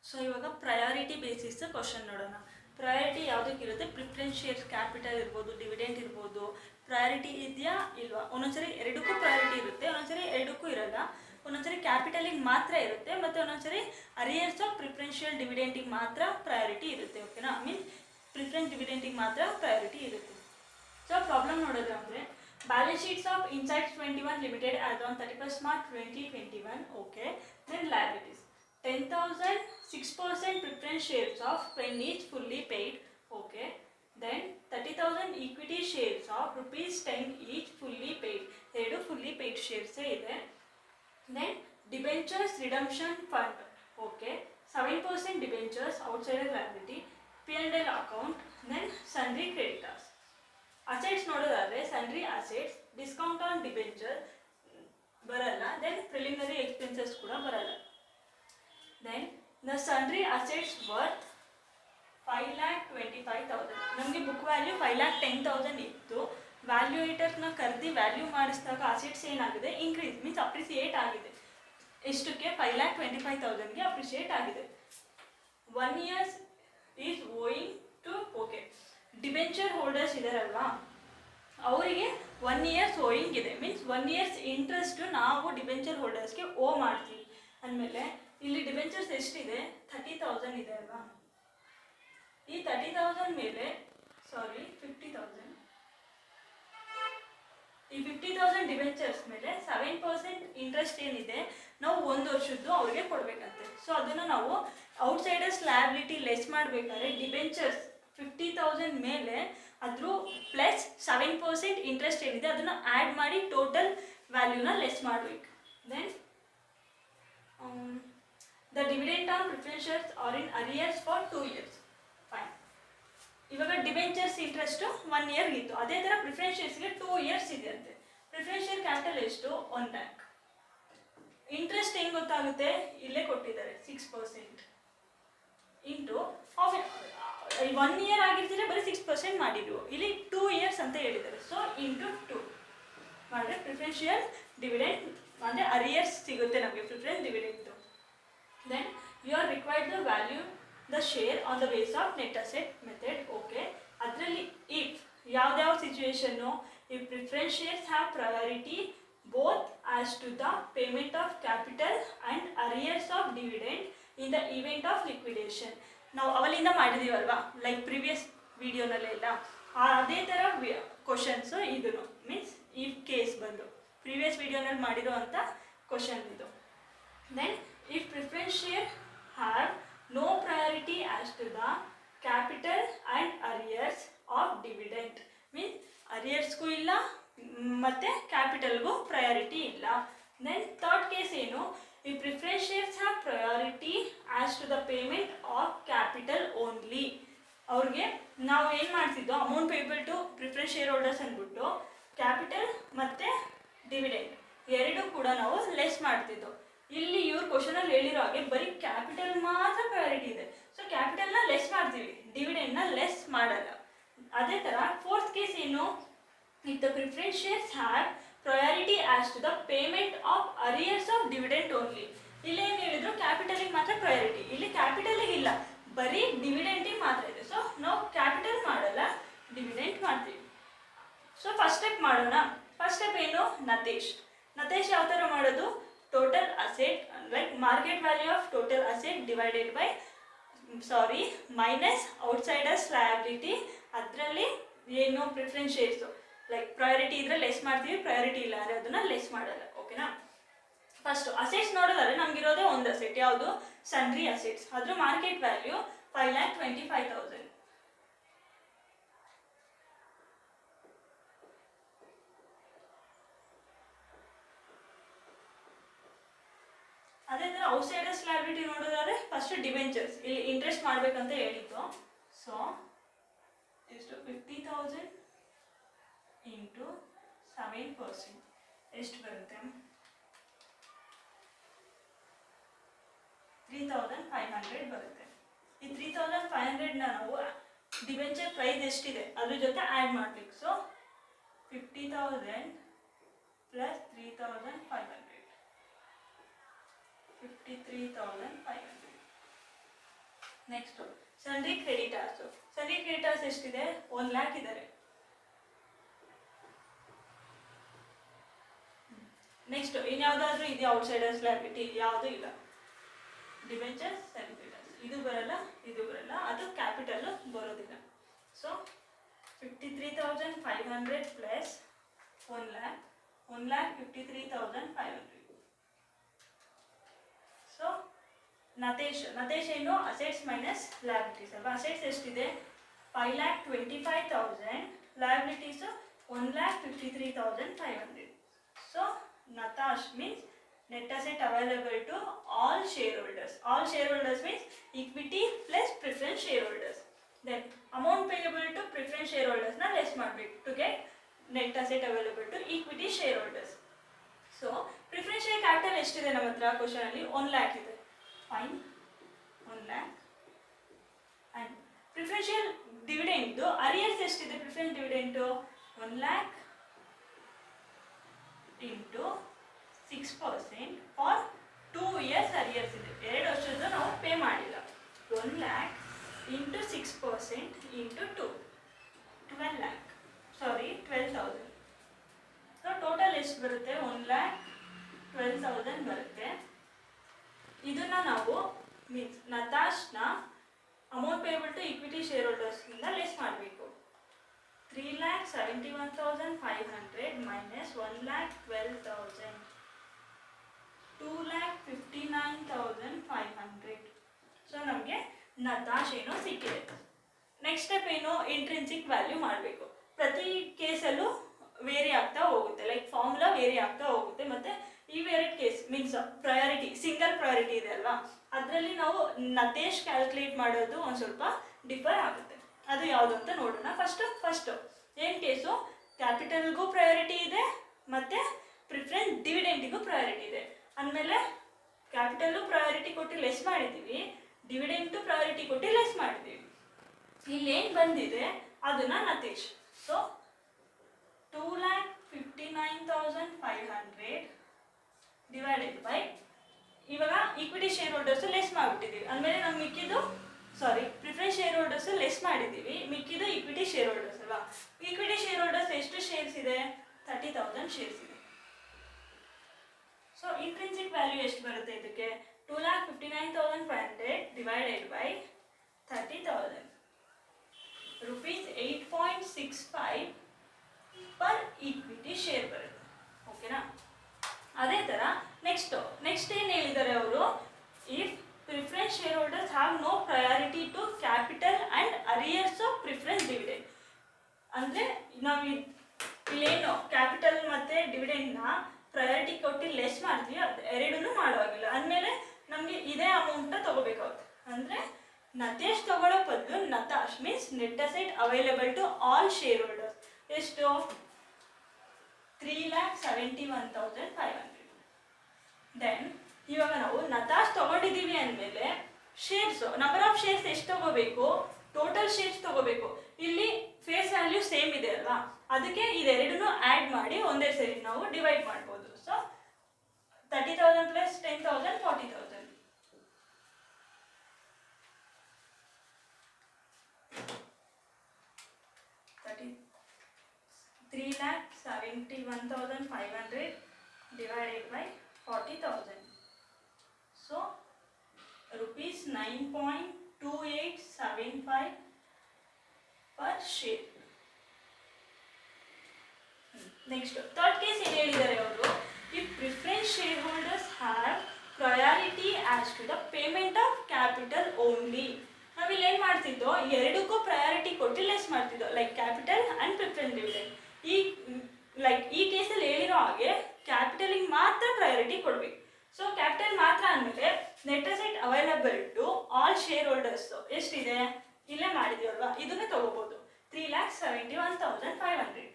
So ಇವಾಗ priority basis question ನೋಡೋಣ. Priority ಯಾವುದಕ್ಕಿರುತ್ತೆ? Preference shares capital ಇರ್ಬೋದು, ಡಿವಿಡೆಂಟ್ ಇರ್ಬೋದು. ಪ್ರಯಾರಿಟಿ ಇದೆಯಾ ಇಲ್ವಾ? ಒಂದೊಂದ್ಸರಿ ಎರಡಕ್ಕೂ ಪ್ರಯಾರಿಟಿ ಇರುತ್ತೆ, ಒಂದೊಂದ್ಸರಿ ಎರಡಕ್ಕೂ ಇರಲ್ಲ. ಒಂದೊಂದ್ಸರಿ ಕ್ಯಾಪಿಟಲಿಗೆ ಮಾತ್ರ ಇರುತ್ತೆ, ಮತ್ತು ಒಂದೊಂದ್ಸರಿ ಅರಿಯರ್ಸ್ ಆಫ್ ಪ್ರಿಫರೆನ್ಷಿಯಲ್ ಡಿವಿಡೆಂಟಿಗೆ ಮಾತ್ರ ಪ್ರಯಾರಿಟಿ ಇರುತ್ತೆ. ಓಕೆನಾ? ಮೀನ್ಸ್ ಪ್ರಿಫರೆನ್ಸ್ ಡಿವಿಡೆಂಟಿಗೆ ಮಾತ್ರ ಪ್ರಯಾರಿಟಿ ಇರುತ್ತೆ. ಸೊ ಪ್ರಾಬ್ಲಮ್ ನೋಡೋದು ಅಂದರೆ balance sheets of insights 21 limited as on 31st March 2021. Okay, then liabilities 10,000 6% preference shares of Pen each fully paid. Okay, then 30,000 equity shares of ₹10 each fully paid. ಎರಡು fully paid shares ಇದೆ. Then debentures redemption fund. Okay, 7% debentures outside liability, P&L account. Then sundry creditors. Assets ನೋಡೋದಾದ್ರೆ sundry assets, discount on debenture ಬರಲ್ಲ, then preliminary expenses ಕೂಡ ಬರಲ್ಲ. Then the sundry assets worth 5,25,000. ನಮಗೆ book value 5,10,000 ಇತ್ತು. ವ್ಯಾಲ್ಯೂಯೇಟರ್ನ ಕರೆದಿ value ಮಾಡಿಸಿದಾಗ ಅಸೆಟ್ಸ್ ಏನಾಗಿದೆ? ಇನ್ಕ್ರೀಸ್, ಮೀನ್ಸ್ ಅಪ್ರಿಸಿಯೇಟ್ ಆಗಿದೆ. ಎಷ್ಟಕ್ಕೆ? 5,25,000ಗೆ ಅಪ್ರಿಸಿಯೇಟ್ ಆಗಿದೆ. 1 year is owing to. Okay, debenture holders ಇದಾರಲ್ವಾ, ಅವರಿಗೆ 1 year ಓಯಿಂಗ್ ಇದೆ. ಮೀನ್ಸ್ 1 year ಇಂಟ್ರೆಸ್ಟ್ ನಾವು ಡಿಬೆಂಚರ್ ಹೋಲ್ಡರ್ಸ್ಗೆ ಓ ಮಾಡ್ತೀವಿ ಅಂದಮೇಲೆ ಇಲ್ಲಿ ಡಿಬೆಂಚರ್ಸ್ ಎಷ್ಟಿದೆ? 30,000 ಇದೆ ಅಲ್ವಾ. ಈ 30,000 ಮೇಲೆ 50,000, ಈ 50,000 ಡಿಬೆಂಚರ್ಸ್ ಮೇಲೆ 7% ಇಂಟ್ರೆಸ್ಟ್ ಏನಿದೆ ನಾವು 1 ವರ್ಷದ್ದು ಅವ್ರಿಗೆ ಕೊಡಬೇಕಂತೆ. ಸೊ ಅದನ್ನು ನಾವು ಔಟ್ಸೈಡರ್ಸ್ ಲಯಬಿಲಿಟಿ ಲೆಸ್ ಮಾಡಬೇಕಾದ್ರೆ ಡಿಬೆಂಚರ್ಸ್ 50,000 ಮೇಲೆ ಅದ್ರ ಪ್ಲಸ್ 7% ಇಂಟ್ರೆಸ್ಟ್ ಏನಿದೆ ಅದನ್ನು ಆ್ಯಡ್ ಮಾಡಿ ಟೋಟಲ್ ವ್ಯಾಲ್ಯೂನ ಲೆಸ್ ಮಾಡಬೇಕು. Then the dividend on preference shares are in arrears for 2 years. Fine. ಇವಾಗ ಡಿಬೆಂಚರ್ಸ್ ಇಂಟ್ರೆಸ್ಟ್ 1 year ಇತ್ತು, ಅದೇ ಥರ ಪ್ರಿಫರೆನ್ಸ್ ಶೇರ್ಸ್ಗೆ 2 years ಇದೆ ಅಂತೆ. ಪ್ರಿಫರೆನ್ಸ್ ಶೇರ್ ಕ್ಯಾಪಿಟಲ್ ಎಷ್ಟು? 1 lakh. ಇಂಟ್ರೆಸ್ಟ್ ಹೆಂಗೆ ಗೊತ್ತಾಗುತ್ತೆ? ಇಲ್ಲೇ ಕೊಟ್ಟಿದ್ದಾರೆ 6% ಇಂಟು 1 year ಆಗಿರ್ತಿದ್ರೆ ಬರೀ 6% ಮಾಡಿದ್ವು, ಇಲ್ಲಿ 2 years ಅಂತ ಹೇಳಿದ್ದಾರೆ. ಸೊ ಇಂಟು 2 ಮಾಡಿದ್ರೆ ಪ್ರಿಫರೆನ್ಷಿಯಲ್ ಡಿವಿಡೆಂಟ್ ಅಂದರೆ ಅರಿಯರ್ಸ್ ಸಿಗುತ್ತೆ ನಮಗೆ preference dividend. Then you are required to value the share on the basis of net asset method. Okay, ಅದರಲ್ಲಿ if ಯಾವ್ದಾವ ಸಿಚುವೇಶನ್ನು, if preference shares have priority both as to the payment of capital and arrears of dividend in the event of liquidation. ನಾವು ಅವಲಿಂದ ಮಾಡಿದೀವಲ್ವಾ, like previous ವಿಡಿಯೋನಲ್ಲೆಲ್ಲ ಅದೇ ಥರ questions ಇದನ್ನು. Means ಈ case ಬಂದು previous ವಿಡಿಯೋನಲ್ಲಿ ಮಾಡಿರೋ ಅಂಥ ಕ್ವಶನ್ ಇದು. Then if preference share have no priority as to the capital and arrears of dividend, means arrearsಗೂ ಇಲ್ಲ ಮತ್ತು ಕ್ಯಾಪಿಟಲ್ಗೂ ಪ್ರಯಾರಿಟಿ ಇಲ್ಲ. ದೆನ್ ಥರ್ಡ್ ಕೇಸ್ ಏನು? ಈ preference shares have priority as to the payment of capital only. ಅವ್ರಿಗೆ ನಾವು ಏನು ಮಾಡ್ತಿದ್ದೋ amount payable to preference share holders ಅಂದ್ಬಿಟ್ಟು ಕ್ಯಾಪಿಟಲ್ ಮತ್ತು ಡಿವಿಡೆಂಡ್ ಎರಡೂ ಕೂಡ ನಾವು ಲೆಸ್ ಮಾಡ್ತಿದ್ದೋ. ಇಲ್ಲಿ ಇವ್ರ ಕ್ವಶನಲ್ಲಿ ಹೇಳಿರೋ ಹಾಗೆ ಬರೀ ಕ್ಯಾಪಿಟಲ್ ಮಾತ್ರ ಪ್ರಯಾರಿಟಿ ಇದೆ. ಸೊ ಕ್ಯಾಪಿಟಲ್ನ ಲೆಸ್ ಮಾಡ್ತೀವಿ, ಡಿವಿಡೆಂಡ್ನ ಲೆಸ್ ಮಾಡಲ್ಲ. ಅದೇ ಥರ ಫೋರ್ತ್ ಕೇಸ್ ಏನು? If the preference shares have priority as to the payment of arrears of dividend only. ಇಲ್ಲಿ ಏನು ಹೇಳಿದ್ರು? ಕ್ಯಾಪಿಟಲಿಗೆ ಮಾತ್ರ ಪ್ರಯಾರಿಟಿ, ಇಲ್ಲಿ ಕ್ಯಾಪಿಟಲಿಗೆ ಇಲ್ಲ, ಬರೀ ಡಿವಿಡೆಂಟಿಗೆ ಮಾತ್ರ ಇದೆ. ಸೊ ನಾವು ಕ್ಯಾಪಿಟಲ್ ಮಾಡಲ್ಲ, ಡಿವಿಡೆಂಟ್ ಮಾಡ್ತೀವಿ. ಸೊ ಫಸ್ಟ್ ಸ್ಟೆಪ್ ಮಾಡೋಣ. ಫಸ್ಟ್ ಸ್ಟೆಪ್ ಏನು? ನತೇಶ್ ಯಾವ ಥರ ಮಾಡೋದು? Total asset like market value of total asset divided by minus outsiders liability. ಅದರಲ್ಲಿ ಏನು ಪ್ರಿಫರೆನ್ಸ್ ಶೇರ್ಸು ಲೈಕ್ ಪ್ರಯಾರಿಟಿ ಇದ್ರೆ ಲೆಸ್ ಮಾಡ್ತೀವಿ, ಪ್ರಯಾರಿಟಿ ಇಲ್ಲ ಅಂದರೆ ಅದನ್ನು ಲೆಸ್ ಮಾಡಲ್ಲ. ಓಕೆನಾ? ಫಸ್ಟು ಅಸೆಟ್ಸ್ ನೋಡೋದಾದ್ರೆ ನಮಗಿರೋದೇ ಒಂದು ಅಸೆಟ್, ಯಾವುದು? Sundry assets. ಅದ್ರ ಮಾರ್ಕೆಟ್ ವ್ಯಾಲ್ಯೂ 5,25,000. ಅದೇ ಥರ ಔಟ್ಸೈಡರ್ಸ್ ಲಯಬಿಲಿಟಿ ನೋಡೋದಾದ್ರೆ ಫಸ್ಟ್ ಡಿಬೆಂಚರ್ಸ್, ಇಲ್ಲಿ ಇಂಟ್ರೆಸ್ಟ್ ಮಾಡಬೇಕಂತ ಹೇಳಿದ್ದು. ಸೊ ಎಷ್ಟು? 50,000 ಇಂಟು 7% ಎಷ್ಟು ಬರುತ್ತೆ? 3,500 ಬರುತ್ತೆ. ಈ 3,500ನ ನಾವು ಡಿಬೆಂಚರ್ ಪ್ರೈಸ್ ಎಷ್ಟಿದೆ ಅದ್ರ ಜೊತೆ ಆ್ಯಡ್ ಮಾಡಬೇಕು. So 50,000 plus 3,500 53,500. Next sundry creditors. Sundry creditors ಎಷ್ಟಿದೆ? 1 lakh ಇದ್ದಾರೆ. ನೆಕ್ಸ್ಟ್ ಇನ್ಯಾವುದಾದ್ರೂ ಇದೆ ಔಟ್ಸೈಡರ್ಸ್ ಲಯಬಿಲಿಟಿ? ಯಾವುದೂ ಇಲ್ಲ. ಡಿಬೆಂಚರ್ಸ್, ಸನ್ರಿ ಕ್ರೆಡಿಟರ್ಸ್ ಇದು ಬರಲ್ಲ, ಇದು ಬರಲ್ಲ, ಅದು ಕ್ಯಾಪಿಟಲ್ ಬರೋದಿಲ್ಲ. So 53,500 plus 1 lakh, 1,53,500. ಸೊ ನತೇಶ್ ಏನು? ಅಸೆಟ್ಸ್ ಮೈನಸ್ ಲಯಬಿಲಿಟೀಸ್ ಅಲ್ವಾ? ಅಸೆಟ್ಸ್ ಎಷ್ಟಿದೆ? 5,25,000, liabilities 1,53,500. So Natash means net asset available to all shareholders. All shareholders means equity plus preference shareholders. Then amount payable to preference shareholders na less ಮಾಡಬೇಕು to get net asset available to equity shareholders. So preference share capital ಎಷ್ಟಿದೆ ನಮ್ಮ ಹತ್ರ? Question ಅಲ್ಲಿ 1 lakh ಇದೆ. Fine, 1 lakh. And preference share dividend arrears ಎಷ್ಟಿದೆ? preference dividend 1 lakh into 6% for 2 years arrears ಇದೆ. 2 ವರ್ಷದ ನಾವು ಪೇ ಮಾಡಿಲ್ಲ. 1 lakh into 6% into 2, 12 lakh. Sorry 12,000. So total ಎಷ್ಟು ಬರುತ್ತೆ? 1,12,000 ಬರುತ್ತೆ. ಇದನ್ನ ನಾವು ಮೀನ್ಸ್ ನತಾಶ್ನ amount payable to equity share ಹೋಲ್ಡರ್ಸ್ನಿಂದ ಲೆಸ್ ಮಾಡಬೇಕು. 3,71,500 ಮೈನಸ್ 1,12,000, 2,59,500. ಸೊ ನಮಗೆ ನತಾಶ್ ಏನೋ ಸಿಕ್ಕಿದೆ. ನೆಕ್ಸ್ಟ್ ಸ್ಟೆಪ್ ಏನು? ಇಂಟ್ರಿನ್ಸಿಕ್ ವ್ಯಾಲ್ಯೂ ಮಾಡಬೇಕು. ಪ್ರತಿ ಕೇಸಲ್ಲೂ ವೇರಿ ಆಗ್ತಾ ಹೋಗುತ್ತೆ, ಲೈಕ್ ಫಾರ್ಮುಲಾ ವೇರಿ ಆಗ್ತಾ ಹೋಗುತ್ತೆ. ಮತ್ತು ಈ variate case means priority, single priority ಇದೆ ಅಲ್ವಾ, ಅದರಲ್ಲಿ ನಾವು ನತೇಶ್ ಕ್ಯಾಲ್ಕುಲೇಟ್ ಮಾಡೋದು ಒಂದು ಸ್ವಲ್ಪ ಡಿಫರ್ ಆಗುತ್ತೆ. ಅದು ಯಾವುದು ಅಂತ ನೋಡೋಣ. ಫಸ್ಟು ಏನು ಕೇಸು? ಕ್ಯಾಪಿಟಲ್ಗೂ ಪ್ರಯಾರಿಟಿ ಇದೆ ಮತ್ತು ಪ್ರಿಫರೆನ್ಸ್ ಡಿವಿಡೆಂಡಿಗೂ ಪ್ರಯಾರಿಟಿ ಇದೆ. ಅಂದಮೇಲೆ ಕ್ಯಾಪಿಟಲ್ಲು ಪ್ರಯಾರಿಟಿ ಕೊಟ್ಟು ಲೆಸ್ ಮಾಡಿದ್ದೀವಿ, ಡಿವಿಡೆಂಟು ಪ್ರಯಾರಿಟಿ ಕೊಟ್ಟು ಲೆಸ್ ಮಾಡಿದ್ದೀವಿ. ಇಲ್ಲೇನು ಬಂದಿದೆ ಅದನ್ನು ನತೇಶ್. ಸೊ 2,59,500 ಡಿವೈಡೆಡ್ ಬೈ, ಇವಾಗ ಈಕ್ವಿಟಿ ಶೇರ್ ಹೋಲ್ಡರ್ಸು ಲೆಸ್ ಮಾಡಿಬಿಟ್ಟಿದ್ದೀವಿ. ಅಂದಮೇಲೆ ನಮ್ಮ ಮಿಕ್ಕಿದ್ದು ಪ್ರಿಫರೆನ್ಸ್ ಶೇರ್ ಹೋಲ್ಡರ್ಸು ಲೆಸ್ ಮಾಡಿದ್ದೀವಿ, ಮಿಕ್ಕಿದ್ದು ಈಕ್ವಿಟಿ ಶೇರ್ ಹೋಲ್ಡರ್ಸ್ ಅಲ್ವಾ. ಈಕ್ವಿಟಿ ಶೇರ್ ಹೋಲ್ಡರ್ಸ್ ಎಷ್ಟು ಶೇರ್ಸ್ ಇದೆ? 30,000 ಶೇರ್ಸ್ ಇದೆ. ಸೊ ಇಂಟ್ರಿನ್ಸಿಕ್ ವ್ಯಾಲ್ಯೂ ಎಷ್ಟು ಬರುತ್ತೆ ಇದಕ್ಕೆ? 2,59,500 divided by 30,000 rupees 8.65 per equity share ಬರುತ್ತೆ. ಓಕೆನಾ? ಅದೇ ಥರ ನೆಕ್ಸ್ಟ್ ಏನು ಹೇಳಿದ್ದಾರೆ ಅವರು? If preference share holders have no priority to capital and arrears of preference dividend. ಅಂದರೆ ನಾವು ಇಲ್ಲೇನು ಕ್ಯಾಪಿಟಲ್ ಮತ್ತು ಡಿವಿಡೆಂಡ್ನ ಪ್ರಯಾರಿಟಿ ಕೊಟ್ಟು ಲೆಸ್ ಮಾಡ್ತೀವಿ, ಅದು ಎರಡನ್ನೂ ಮಾಡುವಾಗಿಲ್ಲ. ಅಂದಮೇಲೆ ನಮಗೆ ಇದೇ ಅಮೌಂಟ್ನ ತೊಗೋಬೇಕಾಗುತ್ತೆ. ಅಂದರೆ ನತೇಶ್ ತಗೊಳ್ಳೋ ಬದಲು ನತಾಶ್ means net asset available to all share holders ಎಷ್ಟು? 3,71,500. ದೆನ್ ಇವಾಗ ನಾವು ನತಾಶ್ ತಗೊಂಡಿದ್ದೀವಿ ಅಂದಮೇಲೆ ಶೇರ್ಸು, ನಂಬರ್ ಆಫ್ ಶೇರ್ಸ್ ಎಷ್ಟು ತಗೋಬೇಕು? ಟೋಟಲ್ ಶೇರ್ಸ್ ತಗೋಬೇಕು. ಇಲ್ಲಿ ಫೇಸ್ ವ್ಯಾಲ್ಯೂ ಸೇಮ್ ಇದೆ ಅಲ್ವಾ, ಅದಕ್ಕೆ ಇದೆರಡನ್ನೂ ಆ್ಯಡ್ ಮಾಡಿ ಒಂದೇ ಸರಿ ನಾವು ಡಿವೈಡ್ ಮಾಡ್ಬೋದು. So 30,000 plus 10,000 40,000. 3,71,500 divided by 40,000. So rupees 9.2875 per share. Next, third case ಏನು ಹೇಳಿದ್ದಾರೆ ಅವರು? If preference shareholders have priority as to the payment of capital only. ನಾವಿಲ್ಲಿ ಏನು ಮಾಡ್ತಿದ್ದೋ? ಎರಡಕ್ಕೂ ಪ್ರಯಾರಿಟಿ ಕೊಟ್ಟು ಲೆಸ್ ಮಾಡ್ತಿದ್ದೋ, like capital and preference dividend. ಈ ಕೇಸಲ್ಲಿ ಹೇಳಿರೋ ಹಾಗೆ ಕ್ಯಾಪಿಟಲಿಗೆ ಮಾತ್ರ ಪ್ರಯಾರಿಟಿ ಕೊಡಬೇಕು. ಸೊ ಕ್ಯಾಪಿಟಲ್ ಮಾತ್ರ ಅಂದಮೇಲೆ net asset available to all share holders ಎಷ್ಟಿದೆ? ಇಲ್ಲೇ ಮಾಡಿದೀವಲ್ವಾ, ಇದನ್ನೇ ತಗೋಬಹುದು. 3,71,500.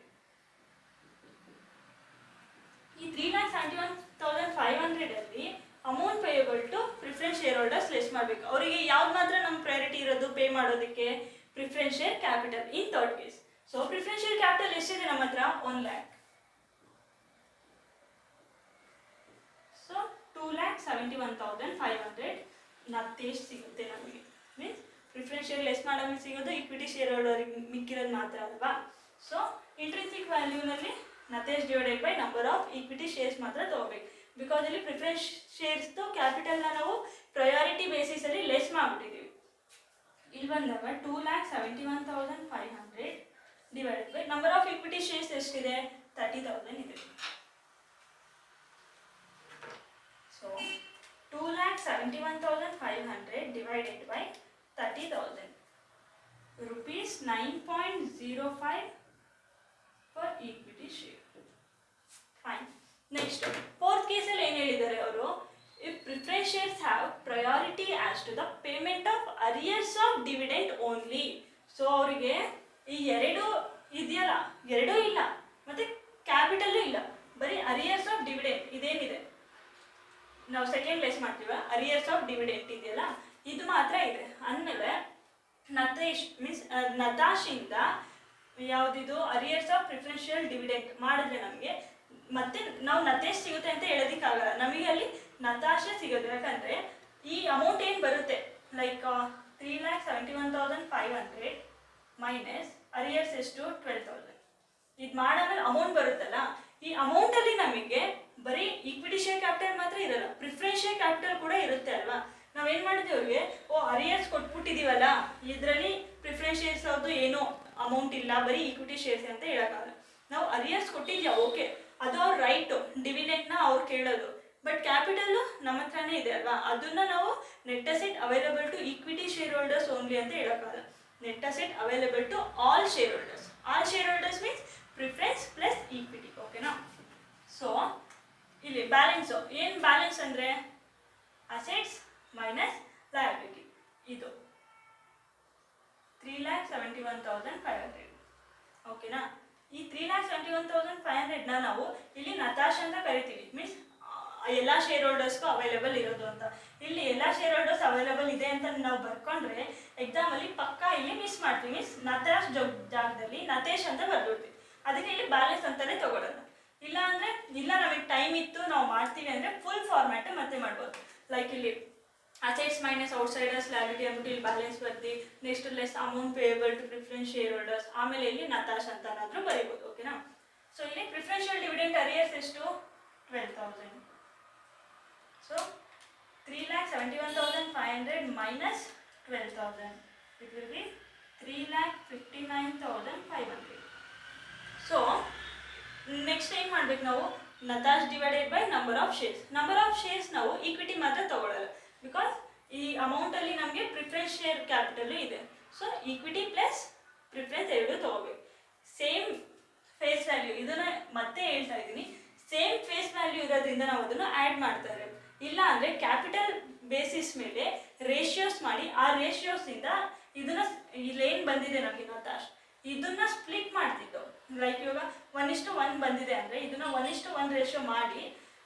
ಈ 3,71,500 ಅಲ್ಲಿ amount payable to preference share holders ಲೆಸ್ ಮಾಡಬೇಕು. ಅವರಿಗೆ ಯಾವ್ದು ಮಾತ್ರ ನಮ್ಮ ಪ್ರಯಾರಿಟಿ ಇರೋದು ಪೇ ಮಾಡೋದಕ್ಕೆ? Preference share capital in third case. So preference share capital ಎಷ್ಟಿದೆ ನಮ್ಮ ಹತ್ರ? 1 lakh. ಸೊ 2,71,500 ನತ್ತೇಶ್ ಸಿಗುತ್ತೆ ನಮಗೆ. ಮೀನ್ಸ್ ಪ್ರಿಫರೆನ್ಸ್ ಶೇರ್ ಲೆಸ್ ಮಾಡೋದು ಸಿಗೋದು ಈಕ್ವಿಟಿ ಶೇರ್ ಹೋಲ್ಡರ್ಗೆ ಮಿಕ್ಕಿರೋದು ಮಾತ್ರ ಅಲ್ವಾ. ಸೊ ಇಂಟ್ರಿನ್ಸಿಕ್ ವ್ಯಾಲ್ಯೂನಲ್ಲಿ ನಥೇಶ್ divided by number of equity shares ಮಾತ್ರ ತೊಗೋಬೇಕು. ಬಿಕಾಸ್ ಇಲ್ಲಿ ಪ್ರಿಫರೆನ್ಸ್ ಶೇರ್ಸ್ದು ಕ್ಯಾಪಿಟಲ್ನ ನಾವು ಪ್ರಯಾರಿಟಿ ಬೇಸಿಸಲ್ಲಿ ಲೆಸ್ ಮಾಡಿಬಿಟ್ಟಿದ್ದೀವಿ. ಇಲ್ಲಿ ಬಂದಾಗ 2,71,500 divided by number of equity shares ಎಷ್ಟಿದೆ 30,000 ಇದೆ. So 2,71,500 divided by 30,000 rupees 9.05 per equity share. Fine. Next, fourth case ಅಲ್ಲಿ ಏನು ಹೇಳಿದ್ದಾರೆ ಅವರು, if preference shares have priority as to the payment of arrears of dividend only. So ಅವರಿಗೆ ಈ ಎರಡು ಇದೆಯಲ್ಲ, ಎರಡೂ ಇಲ್ಲ ಮತ್ತೆ ಕ್ಯಾಪಿಟಲ್ ಇಲ್ಲ, ಬರೀ ಅರಿಯರ್ಸ್ ಆಫ್ ಡಿವಿಡೆಂಟ್ ಇದೇನಿದೆ ನಾವು ಸೆಕೆಂಡ್ ಲೆಸ್ ಮಾಡ್ತೀವ, ಅರಿಯರ್ಸ್ ಆಫ್ ಡಿವಿಡೆಂಟ್ ಇದೆಯಲ್ಲ ಇದು ಮಾತ್ರ ಇದೆ ಅಂದಮೇಲೆ ನಥೇಶ್ ಮೀನ್ಸ್ ನತಾಶಿಂದ ಯಾವುದಿದು ಅರಿಯರ್ಸ್ ಆಫ್ ಪ್ರಿಫರೆನ್ಷಿಯಲ್ ಡಿವಿಡೆಂಟ್ ಮಾಡಿದ್ರೆ ನಮಗೆ ಮತ್ತೆ ನಾವು ನಥೇಶ್ ಸಿಗುತ್ತೆ ಅಂತ ಹೇಳೋದಕ್ಕಾಗಲ್ಲ, ನಮಗೆ ಅಲ್ಲಿ ನತಾಶೆ ಸಿಗೋದು. ಯಾಕಂದರೆ ಈ ಅಮೌಂಟ್ ಏನು ಬರುತ್ತೆ ಲೈಕ್ 3,71,500 ಮೈನಸ್ ಅರಿಯರ್ಸ್ ಎಷ್ಟು 12,000 ಇದು ಮಾಡಾದ್ಮೇಲೆ ಅಮೌಂಟ್ ಬರುತ್ತಲ್ಲ, ಈ ಅಮೌಂಟಲ್ಲಿ ನಮಗೆ ಬರೀ ಈಕ್ವಿಟಿ ಶೇರ್ ಕ್ಯಾಪಿಟಲ್ ಮಾತ್ರ ಇರಲ್ಲ, ಪ್ರಿಫರೆನ್ಸ್ ಶೇರ್ ಕ್ಯಾಪಿಟಲ್ ಕೂಡ ಇರುತ್ತೆ ಅಲ್ವಾ. ನಾವೇನು ಮಾಡಿದ್ವಿ ಅವ್ರಿಗೆ, ಅರಿಯರ್ಸ್ ಕೊಟ್ಬಿಟ್ಟಿದ್ದೀವಲ್ಲ ಇದರಲ್ಲಿ ಪ್ರಿಫರೆನ್ಸ್ ಶೇರ್ಸ್ ಅವ್ರದ್ದು ಏನೋ ಅಮೌಂಟ್ ಇಲ್ಲ, ಬರೀ ಈಕ್ವಿಟಿ ಶೇರ್ಸ್ ಅಂತ ಹೇಳೋಕ್ಕಾಗಲ್ಲ. ನಾವು ಅರಿಯರ್ಸ್ ಕೊಟ್ಟಿದ್ಯಾ ಓಕೆ, ಅದು ಅವ್ರ ರೈಟು, ಡಿವಿಡೆಂಟ್ನ ಅವ್ರು ಕೇಳೋದು, ಬಟ್ ಕ್ಯಾಪಿಟಲ್ಲು ನಮ್ಮ ಹತ್ರನೇ ಇದೆ ಅಲ್ವಾ, ಅದನ್ನು ನಾವು net asset available to equity shareholders only ಅಂತ ಹೇಳೋಕ್ಕಾಗಲ್ಲ. Net asset available to all share holders. All share holders means preference plus equity, ಓಕೆನಾ. ಸೊ ಇಲ್ಲಿ ಬ್ಯಾಲೆನ್ಸು ಏನು ಬ್ಯಾಲೆನ್ಸ್ ಅಂದರೆ ಅಸೆಟ್ಸ್ ಮೈನಸ್ ಲಯಬಿಲಿಟಿ, ಇದು 3,71,500 ಓಕೆನಾ. ಈ 3,71,500ನ ನಾವು ಇಲ್ಲಿ ನತಾಶ್ ಅಂತ ಕರಿತೀವಿ, ಮೀನ್ಸ್ ಎಲ್ಲ ಶೇರ್ ಹೋಲ್ಡರ್ಸ್ಗೂ ಅವೈಲೇಬಲ್ ಇರೋದು ಅಂತ. ಇಲ್ಲಿ ಎಲ್ಲ ಶೇರ್ ಹೋಲ್ಡರ್ಸ್ ಅವೈಲೇಬಲ್ ಇದೆ ಅಂತ ನಾವು ಬರ್ಕೊಂಡ್ರೆ ಎಕ್ಸಾಮಲ್ಲಿ ಪಕ್ಕಾ ಇಲ್ಲಿ ಮಿಸ್ ಮಾಡ್ತೀವಿ, ಮೀನ್ಸ್ ನತಾಶ್ ಜಾಗದಲ್ಲಿ ನತೇಶ್ ಅಂತ ಬರ್ಬಿಡ್ತೀವಿ, ಅದಕ್ಕೆ ಇಲ್ಲಿ ಬ್ಯಾಲೆನ್ಸ್ ಅಂತಲೇ ತಗೊಳ್ಳೋದು. ಇಲ್ಲ ಅಂದರೆ ಇಲ್ಲ ನಮಗೆ ಟೈಮ್ ಇತ್ತು ನಾವು ಮಾಡ್ತೀವಿ ಅಂದರೆ ಫುಲ್ ಫಾರ್ಮ್ಯಾಟ್ ಮತ್ತೆ ಮಾಡ್ಬೋದು. ಲೈಕ್ ಇಲ್ಲಿ ಅಸೆಟ್ಸ್ ಮೈನಸ್ ಔಟ್ಸೈಡರ್ಸ್ ಲಯಬಿಲಿಟಿ ಅಂದ್ಬಿಟ್ಟು ಇಲ್ಲಿ ಬ್ಯಾಲೆನ್ಸ್ ಬರ್ತಿ, next less amount payable to preference share holders, ಆಮೇಲೆ ಇಲ್ಲಿ ನತಾಶ್ ಅಂತನಾದರೂ ಬರೀಬೋದು, ಓಕೆನಾ. ಸೊ ಇಲ್ಲಿ ಪ್ರಿಫರೆನ್ಷಿಯಲ್ ಡಿವಿಡೆಂಟ್ ಅರಿಯರ್ಸ್ ಎಷ್ಟು 12,000. So 3,71,500 minus 12,000 it will be 3,59,500. So next ಏನು ಮಾಡ್ಬೇಕು ನಾವು, ನತಾಶ್ divided by number of shares. Number of shares ನಾವು ಈಕ್ವಿಟಿ ಮಾತ್ರ ತಗೊಳ್ಳಲ್ಲ, ಬಿಕಾಸ್ ಈ ಅಮೌಂಟಲ್ಲಿ ನಮಗೆ ಪ್ರಿಫರೆನ್ಸ್ ಶೇರ್ ಕ್ಯಾಪಿಟಲ್ಲು ಇದೆ. ಸೊ ಈಕ್ವಿಟಿ ಪ್ಲಸ್ ಪ್ರಿಫರೆನ್ಸ್ ಎರಡು ತಗೋಬೇಕು. ಸೇಮ್ ಫೇಸ್ ವ್ಯಾಲ್ಯೂ, ಇದನ್ನು ಮತ್ತೆ ಹೇಳ್ತಾ ಇದ್ದೀನಿ, ಸೇಮ್ ಫೇಸ್ ವ್ಯಾಲ್ಯೂ ಇರೋದ್ರಿಂದ ನಾವು ಅದನ್ನು ಆ್ಯಡ್ ಮಾಡ್ತಾ ಇರೋದು. ಇಲ್ಲ ಅಂದರೆ ಕ್ಯಾಪಿಟಲ್ ಬೇಸಿಸ್ ಮೇಲೆ ರೇಷಿಯೋಸ್ ಮಾಡಿ ಆ ರೇಷಿಯೋಸಿಂದ ಇದನ್ನು ಇಲ್ಲೇನು ಬಂದಿದೆ ನಮಗೆ ನತಾಶ್ ಇದನ್ನು ಸ್ಪ್ಲಿಟ್ ಮಾಡ್ತಿದ್ದು. ಲೈಕ್ ಇವಾಗ 1:1 ಬಂದಿದೆ ಅಂದರೆ ಇದನ್ನು 1:1 ರೇಷಿಯೋ ಮಾಡಿ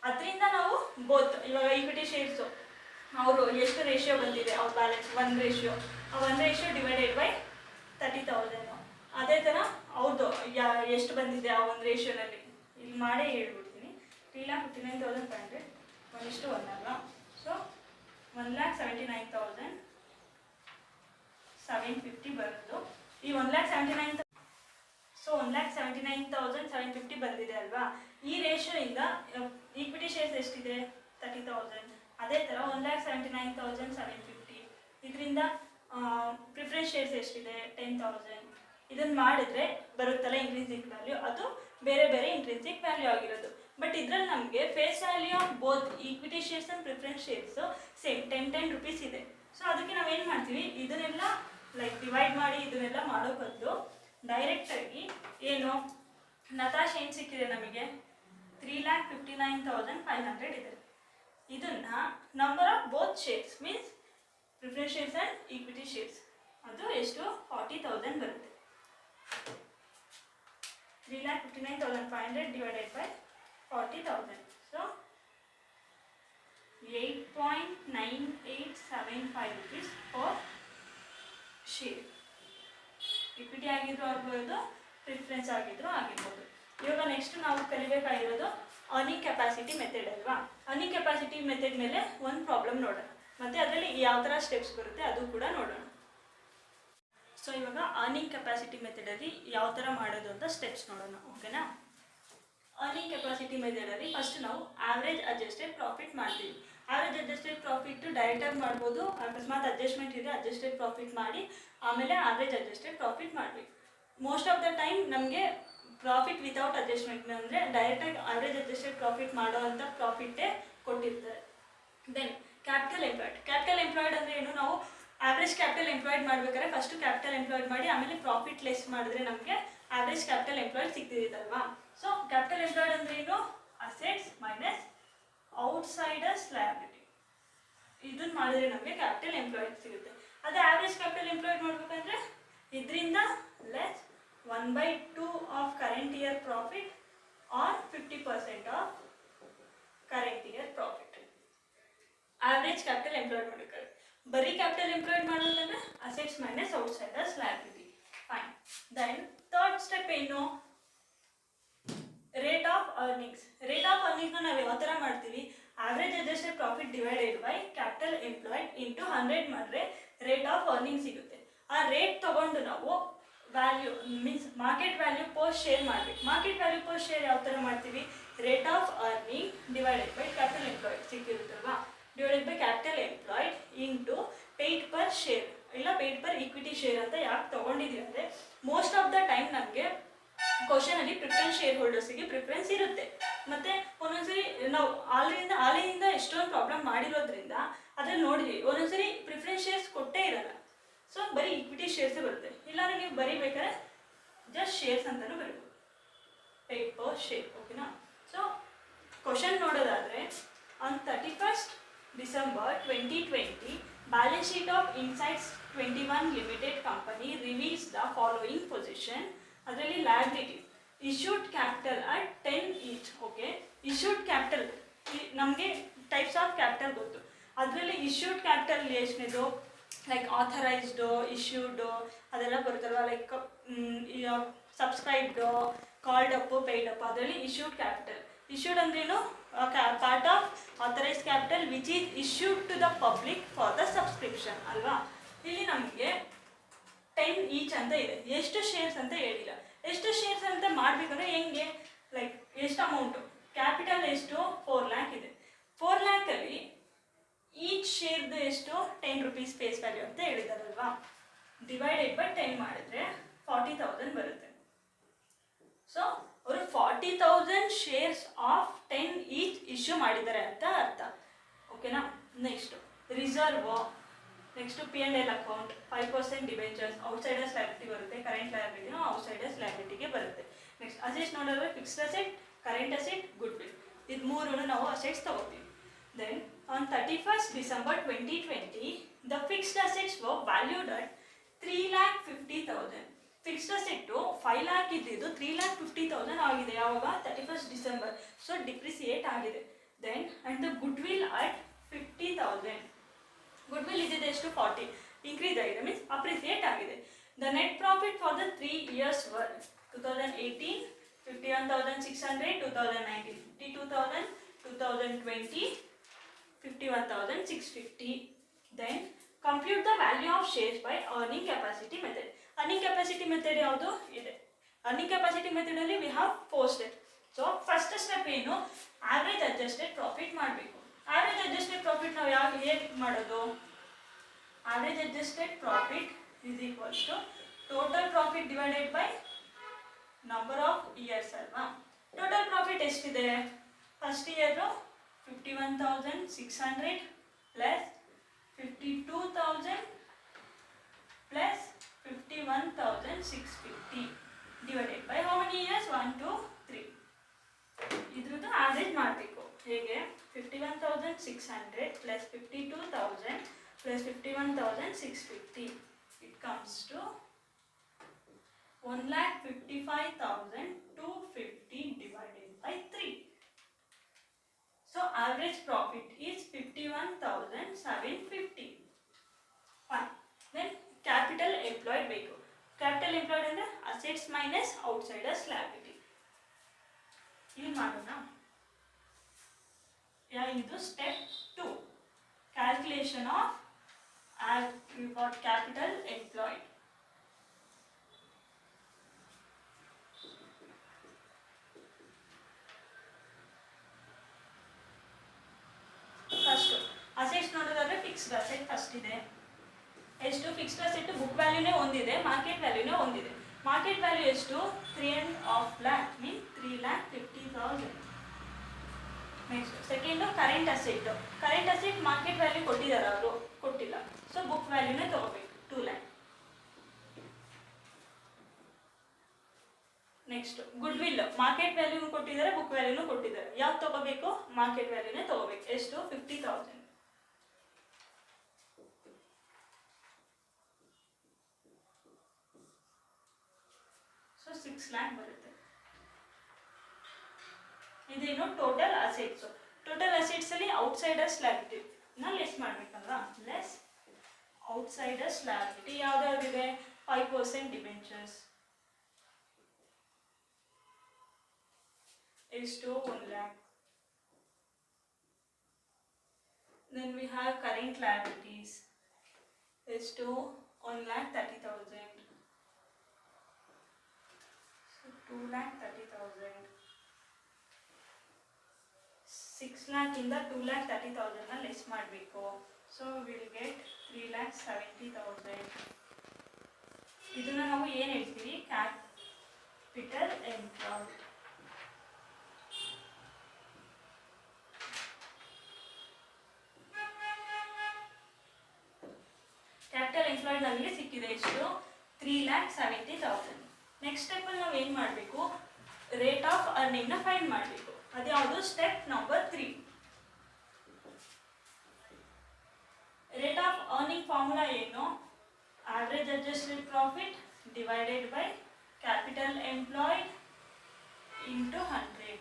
ಅದರಿಂದ ನಾವು ಬೋತ್ ಇವಾಗ ಈಕ್ವಿಟಿ ಶೇರ್ಸು ಅವರು ಎಷ್ಟು ರೇಷಿಯೋ ಬಂದಿದೆ ಅವ್ರ ಬ್ಯಾಲೆನ್ಸ್ 1 ಆ 1 ಡಿವೈಡೆಡ್ ಬೈ 30,000. ಅದೇ ಥರ ಅವ್ರದ್ದು ಎಷ್ಟು ಬಂದಿದೆ ಆ 1 ರೇಷಿಯೋನಲ್ಲಿ ಇಲ್ಲಿ ಮಾಡೇ ಹೇಳ್ಬಿಡ್ತೀನಿ. 3,59,500 1:1 ಅಲ್ವಾ. ಸೊ 1,79,750 ಬರೋದು. ಈ 1,79,000 ಸೊ 1,79,750 ಬಂದಿದೆ ಅಲ್ವಾ. ಈ ರೇಷಿಯೋಯಿಂದ ಈಕ್ವಿಟಿ ಶೇರ್ಸ್ ಎಷ್ಟಿದೆ 30,000. ಅದೇ ಥರ 1,79,750 ಇದರಿಂದ ಪ್ರಿಫರೆನ್ಸ್ ಶೇರ್ಸ್ ಎಷ್ಟಿದೆ 10,000. ಇದನ್ನು ಮಾಡಿದ್ರೆ ಬರುತ್ತಲ್ಲ ಇಂಟ್ರಿನ್ಸಿಕ್ ವ್ಯಾಲ್ಯೂ, ಅದು ಬೇರೆ ಬೇರೆ ಇಂಟ್ರಿನ್ಸಿಕ್ ವ್ಯಾಲ್ಯೂ ಆಗಿರೋದು. ಬಟ್ ಇದರಲ್ಲಿ ನಮಗೆ face value of both equity shares and preference shares same 10 rupees ಇದೆ. ಸೊ ಅದಕ್ಕೆ ನಾವೇನು ಮಾಡ್ತೀವಿ, ಇದನ್ನೆಲ್ಲ ಲೈಕ್ ಡಿವೈಡ್ ಮಾಡಿ ಇದನ್ನೆಲ್ಲ ಮಾಡೋ ಬದಲು ಡೈರೆಕ್ಟಾಗಿ ಏನು ನತಾಶ್ ಏನು ಸಿಕ್ಕಿದೆ ನಮಗೆ 3,59,500 ಇದೆ. ಇದನ್ನು number of both shares means preference shares and equity shares ಅದು ಎಷ್ಟು 40,000 ಬರುತ್ತೆ. 3,59,500 divided by 40,000. So 8.9875 rupees per share. Equity ಆಗಿದ್ರು ಆಗ್ಬೋದು, ಪ್ರಿಫರೆನ್ಸ್ ಆಗಿದ್ರು ಆಗಿರ್ಬೋದು. ಇವಾಗ ನೆಕ್ಸ್ಟ್ ನಾವು ಕಲಿಬೇಕಾಗಿರೋದು ಅರ್ನಿಂಗ್ ಕೆಪಾಸಿಟಿ ಮೆಥಡ್ ಅಲ್ವಾ. ಅರ್ನಿಂಗ್ ಕೆಪಾಸಿಟಿ ಮೆಥಡ್ ಮೇಲೆ ಒಂದು ಪ್ರಾಬ್ಲಮ್ ನೋಡೋಣ, ಮತ್ತು ಅದರಲ್ಲಿ ಯಾವ ಥರ ಸ್ಟೆಪ್ಸ್ ಬರುತ್ತೆ ಅದು ಕೂಡ ನೋಡೋಣ. ಸೊ ಇವಾಗ ಅರ್ನಿಂಗ್ ಕೆಪಾಸಿಟಿ ಮೆಥಡಲ್ಲಿ ಯಾವ ಥರ ಮಾಡೋದು ಅಂತ ಸ್ಟೆಪ್ಸ್ ನೋಡೋಣ, ಓಕೆನಾ. ಅರ್ನಿಂಗ್ ಕೆಪಾಸಿಟಿ ಮೆಥಡಲ್ಲಿ ಫಸ್ಟ್ ನಾವು ಆವ್ರೇಜ್ ಅಡ್ಜಸ್ಟೆಡ್ ಪ್ರಾಫಿಟ್ ಮಾಡ್ತೀವಿ. ಆವ್ರೇಜ್ ಅಡ್ಜಸ್ಟೆಡ್ ಪ್ರಾಫಿಟ್ ಡೈರೆಕ್ಟಾಗಿ ಮಾಡ್ಬೋದು, ಅಕಸ್ಮಾತ್ ಅಡ್ಜಸ್ಟ್ಮೆಂಟ್ ಇದೆ ಅಡ್ಜಸ್ಟೆಡ್ ಪ್ರಾಫಿಟ್ ಮಾಡಿ ಆಮೇಲೆ ಆವ್ರೇಜ್ ಅಡ್ಜಸ್ಟೆಡ್ ಪ್ರಾಫಿಟ್ ಮಾಡಬೇಕು. ಮೋಸ್ಟ್ ಆಫ್ ದ ಟೈಮ್ ನಮಗೆ ಪ್ರಾಫಿಟ್ ವಿತೌಟ್ ಅಡ್ಜಸ್ಟ್ಮೆಂಟ್ ಅಂದರೆ ಡೈರೆಕ್ಟಾಗಿ ಆವ್ರೇಜ್ ಅಡ್ಜಸ್ಟೆಡ್ ಪ್ರಾಫಿಟ್ ಮಾಡೋ ಅಂಥ ಪ್ರಾಫಿಟ್ಟೇ ಕೊಟ್ಟಿರ್ತಾರೆ. ದೆನ್ ಕ್ಯಾಪಿಟಲ್ ಎಂಪ್ಲಾಯ್ಡ್ ಅಂದರೆ ಏನು, ನಾವು ಆವ್ರೇಜ್ ಕ್ಯಾಪಿಟಲ್ ಎಂಪ್ಲಾಯ್ಡ್ ಮಾಡ್ಬೇಕಾದ್ರೆ ಫಸ್ಟು ಕ್ಯಾಪಿಟಲ್ ಎಂಪ್ಲಾಯ್ಡ್ ಮಾಡಿ ಆಮೇಲೆ ಪ್ರಾಫಿಟ್ ಲೆಸ್ ಮಾಡಿದ್ರೆ ನಮಗೆ ಆವ್ರೇಜ್ ಕ್ಯಾಪಿಟಲ್ ಎಂಪ್ಲಾಯ್ಡ್ ಸಿಗ್ತಿರುತ್ತಲ್ವಾ. ಸೊ ಕ್ಯಾಪಿಟಲ್ ಎಂಪ್ಲಾಯ್ಡ್ ಅಂದರೆ ಏನು, ಅಸೆಟ್ಸ್ ಮೈನಸ್ ಔಟ್ಸೈಡರ್ಸ್ ಲಯಬಿಲಿಟಿ, ಇದನ್ನು ಮಾಡಿದ್ರೆ ನಮಗೆ ಕ್ಯಾಪಿಟಲ್ ಎಂಪ್ಲಾಯ್ಡ್ ಸಿಗುತ್ತೆ. ಅದೇ ಆವ್ರೇಜ್ ಕ್ಯಾಪಿಟಲ್ ಎಂಪ್ಲಾಯ್ಡ್ ಮಾಡಬೇಕಂದ್ರೆ ಇದರಿಂದ less 1/2 of current year profit or 50% of current year profit. Average capital employed ಮಾಡಬೇಕಾದ್ರೆ ಬರೀ ಕ್ಯಾಪಿಟಲ್ ಎಂಪ್ಲಾಯ್ಡ್ ಮಾಡೋದಂದ್ರೆ assets minus outsiders liability. Fine. Then third step ಏನು, rate of earnings. Rate of ಅರ್ನಿಂಗ್ನ ನಾವು ಯಾವ ಥರ ಮಾಡ್ತೀವಿ, average adjusted profit divided by capital employed into 100 ಮಾಡಿದ್ರೆ ರೇಟ್ ಆಫ್ ಅರ್ನಿಂಗ್ ಸಿಗುತ್ತೆ. ಆ ರೇಟ್ ತಗೊಂಡು ನಾವು value means market value per share ಮಾಡಬೇಕು. ಮಾರ್ಕೆಟ್ ವ್ಯಾಲ್ಯೂ ಪರ್ ಶೇರ್ ಯಾವ ಥರ ಮಾಡ್ತೀವಿ, rate of earning divided by capital employed ಸಿಕ್ಕಿರುತ್ತಲ್ವಾ, divided by capital employed into paid per share ಇಲ್ಲ ಪೇಯ್ಡ್ ಪರ್ ಈಕ್ವಿಟಿ ಶೇರ್ ಅಂತ ಯಾಕೆ ತೊಗೊಂಡಿದ್ದೀವಿ ಅಂದರೆ ಮೋಸ್ಟ್ ಆಫ್ ದ ಟೈಮ್ ನಮಗೆ ಕ್ವಶನಲ್ಲಿ ಪ್ರಿಫರೆನ್ಸ್ ಶೇರ್ ಹೋಲ್ಡರ್ಸಿಗೆ ಪ್ರಿಫರೆನ್ಸ್ ಇರುತ್ತೆ. ಮತ್ತು ಒಂದೊಂದ್ಸರಿ ನಾವು ಆಲಿನಿಂದ ಎಷ್ಟೊಂದು ಪ್ರಾಬ್ಲಮ್ ಮಾಡಿರೋದ್ರಿಂದ ಅದ್ರಲ್ಲಿ ನೋಡಿದ್ವಿ ಒಂದೊಂದ್ಸರಿ ಪ್ರಿಫರೆನ್ಸ್ ಶೇರ್ಸ್ ಕೊಟ್ಟೇ ಇರಲ್ಲ. ಸೊ ಬರೀ ಈಕ್ವಿಟಿ ಶೇರ್ಸೇ ಬರುತ್ತೆ. ಇಲ್ಲಾಂದರೆ ನೀವು ಬರೀಬೇಕಾದ್ರೆ ಜಸ್ಟ್ ಶೇರ್ಸ್ ಅಂತಲೂ ಬರೀಬೋದು, ಪೇಯ್ಡ್ ಪರ್ ಶೇರ್, ಓಕೆನಾ. ಸೊ ಕ್ವಶನ್ ನೋಡೋದಾದರೆ on 31st December 2020 balance sheet of Insights 21 Limited Company reveals the following position. ಅದರಲ್ಲಿ liability issued capital at 10 each. Okay, issued capital ನಮಗೆ ಟೈಪ್ಸ್ ಆಫ್ ಕ್ಯಾಪಿಟಲ್ ಗೊತ್ತು. ಅದರಲ್ಲಿ issued capital ಎಷ್ಟನೇದು, like authorised, issued ಅದೆಲ್ಲ ಬರುತ್ತಲ್ವ, like subscribed, called up, paid up, ಅದರಲ್ಲಿ issued capital. Issued ಅಂದ್ರೇನು, part of authorised capital which is issued to the public for the subscription ಅಲ್ವಾ. ಇಲ್ಲಿ ನಮಗೆ 10 ಈಚ್ ಅಂತ ಇದೆ, ಎಷ್ಟು ಶೇರ್ಸ್ ಅಂತ ಹೇಳಿಲ್ಲ. ಎಷ್ಟು ಶೇರ್ಸ್ ಅಂತ ಮಾಡಬೇಕಂದ್ರೆ ಹೆಂಗೆ, ಲೈಕ್ ಎಷ್ಟು ಅಮೌಂಟು, ಕ್ಯಾಪಿಟಲ್ ಎಷ್ಟು 4 lakh ಇದೆ. 4 lakhಲ್ಲಿ ಈಚ್ ಶೇರ್ದು ಎಷ್ಟು 10 rupees ಫೇಸ್ ವ್ಯಾಲ್ಯೂ ಅಂತ ಹೇಳಿದಾರಲ್ವಾ, ಡಿವೈಡೆಡ್ ಬೈ 10 ಮಾಡಿದ್ರೆ 40,000 ಬರುತ್ತೆ. ಸೊ ಅವರು 40,000 ಶೇರ್ಸ್ ಆಫ್ 10 ಈಚ್ ಇಶ್ಯೂ ಮಾಡಿದ್ದಾರೆ ಅಂತ ಅರ್ಥ, ಓಕೆನಾ. Next reserve, next P&L account, 5% debentures, outsiders liability ಬರುತ್ತೆ, ಕರೆಂಟ್ ಲಯಬಿಲಿಟಿನೂ ಔಟ್ಸೈಡರ್ಸ್ ಲಯಬಿಲಿಟಿಗೆ ಬರುತ್ತೆ. ನೆಕ್ಸ್ಟ್ ಅಸೆಟ್ಸ್ ನೋಡಿದ್ರೆ fixed asset, current asset, goodwill, ಇದು ಮೂರೂ ನಾವು ಅಸೆಟ್ಸ್ ತಗೋತೀವಿ. Then on 31st December 2020 the fixed assets were valued at 3,50,000. Fixed asset 5 lakh ಇದ್ದಿದ್ದು 3,50,000 ಆಗಿದೆ ಯಾವಾಗ, 31st December. ಸೊ ಡಿಪ್ರಿಸಿಯೇಟ್ ಆಗಿದೆ. Then and the goodwill at 50,000. Goodwill ಇದ್ದಿದ್ದು ಎಷ್ಟು 40, ಇನ್ಕ್ರೀಸ್ ಆಗಿದೆ ಮೀನ್ಸ್ ಅಪ್ರಿಸಿಯೇಟ್ ಆಗಿದೆ. The net profit for the 3 years were 2018 51,600, 2019 52,000, 2020 51,650. Then compute the value of shares by earning capacity method. Earning capacity method ಯಾವುದು ಇದೆ. Earning capacity method ಅಲ್ಲಿ we have 4 steps. So first step ಏನು, average adjusted profit ಮಾಡಬೇಕು. Average adjusted profit ನಾವು ಹೇಗೆ ಮಾಡೋದು, average adjusted profit is equals to total profit divided by number of years ಅಲ್ವಾ. Total profit ಎಷ್ಟಿದೆ, first year 51,600 plus 52,000 plus 51,650 divided by how many years 1 2 3. ಇದ್ರದ್ದು average ಮಾಡಬೇಕು. ಹೇಗೆ, 51,600 plus 52,000 plus 51,650 it comes to 1,55,250 divided by 3. So average profit is 51,750. Fine. Then capital employed ಬೇಕು. Capital employed ಅಂದ್ರೆ assets minus outsiders liability. ಇಲ್ಲಿ ಮಾಡೋಣ. ಇದು step 2. Calculation of capital employed. Fixed asset first ಇದೆ. ಎಷ್ಟು? ಫಿಕ್ಸ್ಡ್ ಅಸೆಟ್ ಬುಕ್ ವ್ಯಾಲ್ಯೂನೇ ಒಂದಿದೆ, market ವ್ಯಾಲ್ಯೂನೇ ಒಂದಿದೆ. Market value ಎಷ್ಟು? 3.5 lakh ಮೀನ್ 3,50,000. Next second current asset. Current asset market value ಕೊಟ್ಟಿದ್ದಾರೆ, ಅವರು ಕೊಟ್ಟಿಲ್ಲ, ಸೊ ಬುಕ್ ವ್ಯಾಲ್ಯೂನೇ ತಗೋಬೇಕು 2 lakh. Next good will. Market value ಕೊಟ್ಟಿದ್ದಾರೆ, ಬುಕ್ ವ್ಯಾಲ್ಯೂನು ಕೊಟ್ಟಿದ್ದಾರೆ. ಯಾವ್ದು ತಗೋಬೇಕು? ಮಾರ್ಕೆಟ್ ವ್ಯಾಲ್ಯೂನೇ ತಗೋಬೇಕು. ಎಷ್ಟು? 50,000. ಸೊ 6 lakh ಬರುತ್ತೆ. ಇದೇನು ಟೋಟಲ್ ಅಸೆಟ್ಸ್. ಟೋಟಲ್ ಅಸೆಟ್ಸ್ ಅಲ್ಲಿ ಔಟ್ಸೈಡರ್ಸ್ ಲಯಬಿಲಿಟಿ ಲೆಸ್ ಮಾಡ್ಬೇಕಲ್ವಾ? ಲೆಸ್ ಔಟ್ಸೈಡರ್ಸ್ ಲಯಬಿಲಿಟಿ ಯಾವ್ದಾವ್ದಿದೆ? 5% ಡಿಬೆಂಚರ್ಸ್. ಎಷ್ಟು? 1 lakh. Then we have current liabilities. ಎಷ್ಟು? 1,30,000. So 2,30,000. 6 lakh ಇಂದ 2,30,000 ಲೆಸ್ ಮಾಡಬೇಕು. So will get 3,70,000. ಇದನ್ನ ನಾವು ಏನು ಹೇಳ್ತೀವಿ? Capital employed. ಕ್ಯಾಪಿಟಲ್ ಎಂಪ್ಲಾಯ್ಡ್ ನಮಗೆ ಸಿಕ್ಕಿದೆ. ಎಷ್ಟು? 3,70,000. ನೆಕ್ಸ್ಟ್ ಸ್ಟೆಪ್ಪಲ್ಲಿ ನಾವು ಏನು ಮಾಡಬೇಕು? ರೇಟ್ ಆಫ್ ಅರ್ನಿಂಗ್ನ ಫೈಂಡ್ ಮಾಡಬೇಕು. ಅದ್ಯಾವುದು? Step number 3. Rate of earning formula ಏನು? Average adjusted profit divided by capital employed into 100.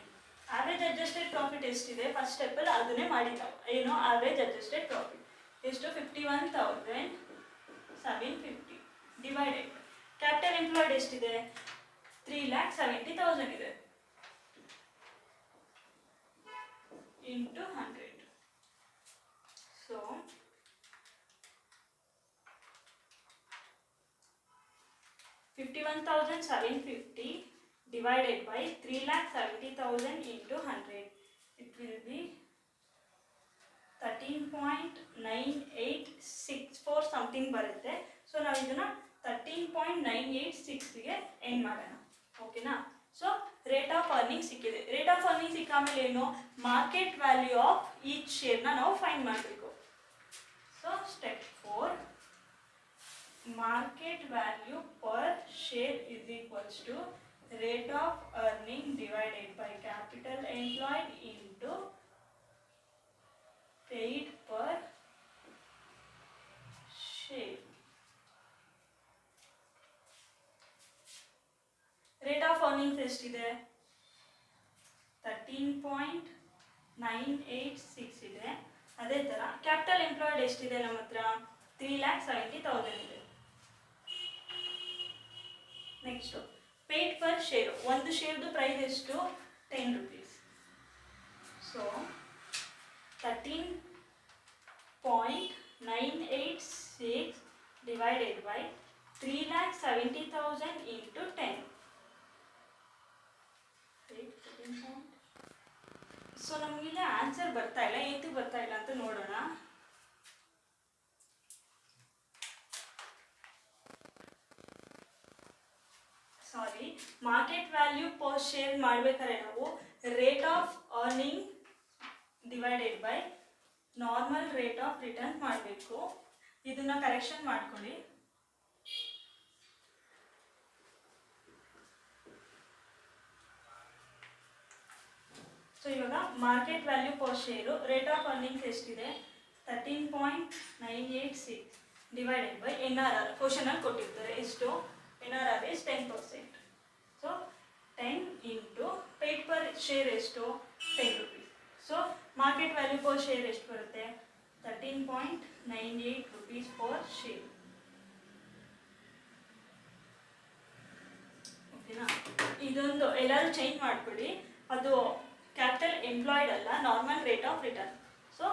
Average adjusted profit ಎಷ್ಟಿದೆ ಫಸ್ಟ್ ಸ್ಟೆಪ್ಪಲ್ಲಿ ಅದನ್ನೇ ಮಾಡಿದ್ದಾವೆ. ಏನು? ಆವ್ರೇಜ್ ಅಡ್ಜಸ್ಟೆಡ್ ಪ್ರಾಫಿಟ್ ಎಷ್ಟು? 51,750 ಡಿವೈಡೆಡ್ ಕ್ಯಾಪಿಟಲ್ ಎಂಪ್ಲಾಯ್ಡ್ ಎಷ್ಟಿದೆ? 3,70,000 ಇದೆ into 100. So 51,750 divided by 3,70,000 into 100. It will be 13.986 something ಬರುತ್ತೆ. ಸೊ ನಾವು ಇದನ್ನ 13.986 ಗೆ ಎಂಡ್ ಮಾಡೋಣ. ಓಕೆನಾ? ಸೊ ರೇಟ್ ಆಫ್ ಅರ್ನಿಂಗ್ ಸಿಕ್ಕಿದೆ. ರೇಟ್ ಆಫ್ ಅರ್ನಿಂಗ್ ಸಿಕ್ಕಾಮೇಲೆ ಏನು? ಮಾರ್ಕೆಟ್ ವ್ಯಾಲ್ಯೂ ಆಫ್ ಈಚ್ ಶೇರ್ನ ನಾವು ಫೈಂಡ್ ಮಾಡಬೇಕು. So step 4, market value per share is equals to rate of earning divided by capital employed into paid per share. Rate of earnings ಎಷ್ಟಿದೆ? 13.986 ಇದೆ. ಅದೇ ಥರ capital employed ಎಷ್ಟಿದೆ ನಮ್ಮ ಹತ್ರ? 3,70,000 ಇದೆ. Next paid per share. ಒಂದು ಶೇರ್ದು ಪ್ರೈಸ್ ಎಷ್ಟು? 10 rupees. So 13.986 divided by 3,70,000 into 10. So ನಮಗಿಲ್ಲಿ ಆನ್ಸರ್ ಬರ್ತಾ ಇಲ್ಲ. ಏತಕ್ಕೆ ಬರ್ತಾ ಇಲ್ಲ ಅಂತ ನೋಡೋಣ. ಸಾರಿ, ಮಾರ್ಕೆಟ್ ವ್ಯಾಲ್ಯೂ ಪರ್ ಶೇರ್ ಮಾಡ್ಬೇಕಾದ್ರೆ ನಾವು rate of earning divided by normal rate of return ಮಾಡಬೇಕು. ಇದನ್ನ ಕರೆಕ್ಷನ್ ಮಾಡ್ಕೊಳ್ಳಿ. ಸೊ ಇವಾಗ market value per share rate of earnings ಎಷ್ಟಿದೆ? 13.986 ಡಿವೈಡೆಡ್ ಬೈ NRR. ಕ್ವಶನಲ್ಲಿ ಕೊಟ್ಟಿರ್ತಾರೆ ಎಷ್ಟು? NRR is 10%. So 10 into paid per share ಎಷ್ಟು? 10 rupees. So market value per share ಎಷ್ಟು ಬರುತ್ತೆ? 13.98 rupees ಪರ್ ಶೇರ್. ಓಕೆನಾ? ಇದೊಂದು ಎಲ್ಲರೂ ಚೇಂಜ್ ಮಾಡ್ಕೊಳ್ಳಿ. ಅದು ಕ್ಯಾಪಿಟಲ್ ಎಂಪ್ಲಾಯ್ಡ್ ಅಲ್ಲ, normal rate of return. So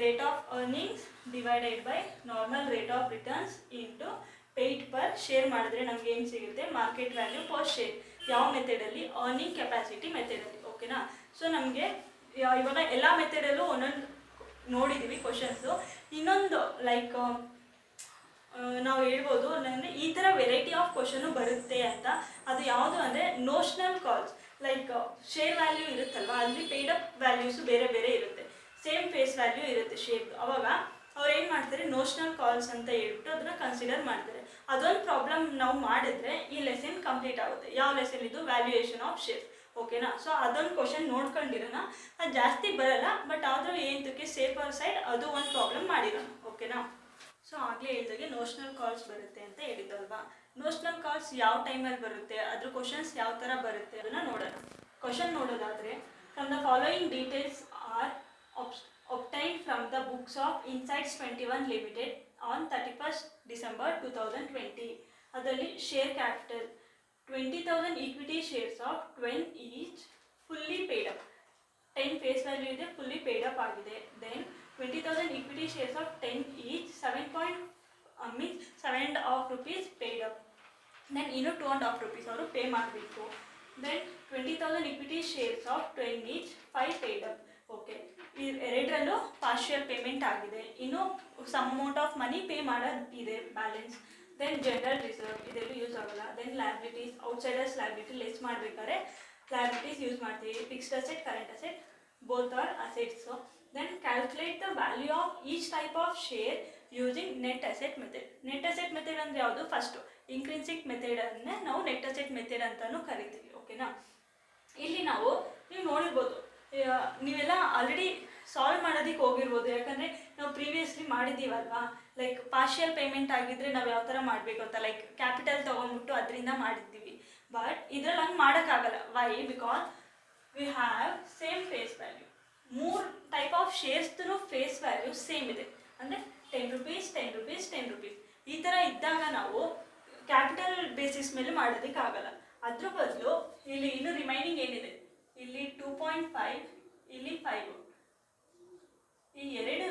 rate of earnings divided by normal rate of returns into paid per share ಮಾಡಿದ್ರೆ ನಮ್ಗೆ ಏನು ಸಿಗುತ್ತೆ? Market value per share. ಯಾವ ಮೆಥಡಲ್ಲಿ? Earning capacity ಮೆಥಡಲ್ಲಿ. ಓಕೆನಾ? ಸೊ ನಮಗೆ ಇವಾಗ ಎಲ್ಲ ಮೆಥಡಲ್ಲೂ ಒಂದೊಂದು ನೋಡಿದ್ದೀವಿ ಕ್ವಶನ್ಸು. ಇನ್ನೊಂದು ಲೈಕ್ ನಾವು ಹೇಳ್ಬೋದು ಅಂದರೆ ಈ ಥರ ವೆರೈಟಿ ಆಫ್ ಕ್ವಶನು ಬರುತ್ತೆ ಅಂತ. ಅದು ಯಾವುದು ಅಂದರೆ notional calls, like share value ಇರುತ್ತಲ್ವ, ಅಲ್ಲಿ ಪೇಯ್ಡ್ ಅಪ್ ವ್ಯಾಲ್ಯೂಸು ಬೇರೆ ಬೇರೆ ಇರುತ್ತೆ, ಸೇಮ್ ಫೇಸ್ ವ್ಯಾಲ್ಯೂ ಇರುತ್ತೆ ಶೇರ್ದು. ಅವಾಗ ಅವ್ರು ಏನು ಮಾಡ್ತಾರೆ, ನೋಷನಲ್ ಕಾಲ್ಸ್ ಅಂತ ಹೇಳ್ಬಿಟ್ಟು ಅದನ್ನು ಕನ್ಸಿಡರ್ ಮಾಡ್ತಾರೆ. ಅದೊಂದು ಪ್ರಾಬ್ಲಮ್ ನಾವು ಮಾಡಿದ್ರೆ ಈ ಲೆಸನ್ ಕಂಪ್ಲೀಟ್ ಆಗುತ್ತೆ. ಯಾವ ಲೆಸನ್ ಇದು? Valuation of shares. ಓಕೆನಾ? ಸೊ ಅದೊಂದು ಕ್ವಶನ್ ನೋಡ್ಕೊಂಡಿರೋಣ. ಅದು ಜಾಸ್ತಿ ಬರಲ್ಲ, ಬಟ್ ಆದರೂ ಏನಕ್ಕೆ ಸೇಫರ್ ಸೈಡ್ ಅದು ಒಂದು ಪ್ರಾಬ್ಲಮ್ ಮಾಡಿರೋಣ. ಓಕೆನಾ? ಸೊ ಆಗಲೇ ಹೇಳಿದಾಗೆ ನೋಷನಲ್ ಕಾಲ್ಸ್ ಬರುತ್ತೆ ಅಂತ ಹೇಳಿದ್ದಲ್ವಾ. ನೋಷನಲ್ ಕಾಲ್ಸ್ ಯಾವ ಟೈಮಲ್ಲಿ ಬರುತ್ತೆ, ಅದ್ರ ಕ್ವಶನ್ಸ್ ಯಾವ ಥರ ಬರುತ್ತೆ ಅದನ್ನು ನೋಡೋಣ. ಕ್ವಶನ್ ನೋಡೋದಾದರೆ, from the following details R obtained from the books of Insights 21 Limited on 31st December 2020. ಅದರಲ್ಲಿ share capital 20,000 equity shares of 12 each fully paid up, 10 face value ಇದೆ, ಫುಲ್ಲಿ ಪೇಯ್ಡ್ ಅಪ್ ಆಗಿದೆ. Then 20,000 equity shares of 10 each 7.5 rupees paid up. Then ಇನ್ನು 2.5 rupees ಅವರು pay ಮಾಡಬೇಕು. Then 20,000 equity shares of 10 each 5 paid up. Okay, ಈ ಎರಡರಲ್ಲೂ partial payment ಆಗಿದೆ. ಇನ್ನು sum amount of money pay ಮಾಡೋದಿದೆ ಬ್ಯಾಲೆನ್ಸ್. ದೆನ್ ಜನರಲ್ ರಿಸರ್ವ್ ಇದೆಲ್ಲೂ ಯೂಸ್ ಆಗೋಲ್ಲ. Then liabilities, outsiders liability less ಮಾಡಬೇಕಾದ್ರೆ ಲಯಬಿಲಿಟೀಸ್ ಯೂಸ್ ಮಾಡ್ತೀವಿ. Fixed asset, current asset, both are assets. Then calculate the value of each type of share using net asset method. Net asset method ಅಂದರೆ ಯಾವುದು? First ಇಂಕ್ರಿನ್ಸಿಕ್ ಮೆಥಡನ್ನೇ ನಾವು net asset method ಅಂತಲೂ ಕರಿತೀವಿ. ಓಕೆನಾ? ಇಲ್ಲಿ ನಾವು ನೀವು ನೋಡಿರ್ಬೋದು, ನೀವೆಲ್ಲ ಆಲ್ರೆಡಿ ಸಾಲ್ವ್ ಮಾಡೋದಕ್ಕೆ ಹೋಗಿರ್ಬೋದು, ಯಾಕಂದರೆ ನಾವು ಪ್ರೀವಿಯಸ್ಲಿ ಮಾಡಿದ್ದೀವಲ್ವಾ. ಲೈಕ್ ಪಾರ್ಷಿಯಲ್ ಪೇಮೆಂಟ್ ಆಗಿದ್ದರೆ ನಾವು ಯಾವ ಥರ ಮಾಡಬೇಕು ಅಂತ, ಲೈಕ್ ಕ್ಯಾಪಿಟಲ್ ತೊಗೊಂಡ್ಬಿಟ್ಟು ಅದರಿಂದ ಮಾಡಿದ್ದೀವಿ. ಬಟ್ ಇದರಲ್ಲಿ ಹಂಗೆ ಮಾಡೋಕ್ಕಾಗಲ್ಲ. Why? Because we have same face value. 3 type of ಶೇರ್ಸ್ದು ಫೇಸ್ ವ್ಯಾಲ್ಯೂ ಸೇಮ್ ಇದೆ. ಅಂದರೆ 10 rupees, 10 rupees, 10 rupees ಈ ಥರ ಇದ್ದಾಗ ನಾವು ಕ್ಯಾಪಿಟಲ್ ಬೇಸಿಸ್ ಮೇಲೆ ಮಾಡೋದಕ್ಕಾಗಲ್ಲ. ಅದ್ರ ಬದಲು ಇಲ್ಲಿ ಇನ್ನು ರಿಮೈನಿಂಗ್ ಏನಿದೆ, ಇಲ್ಲಿ 2.5, ಇಲ್ಲಿ 5, ಈ ಎರಡೂ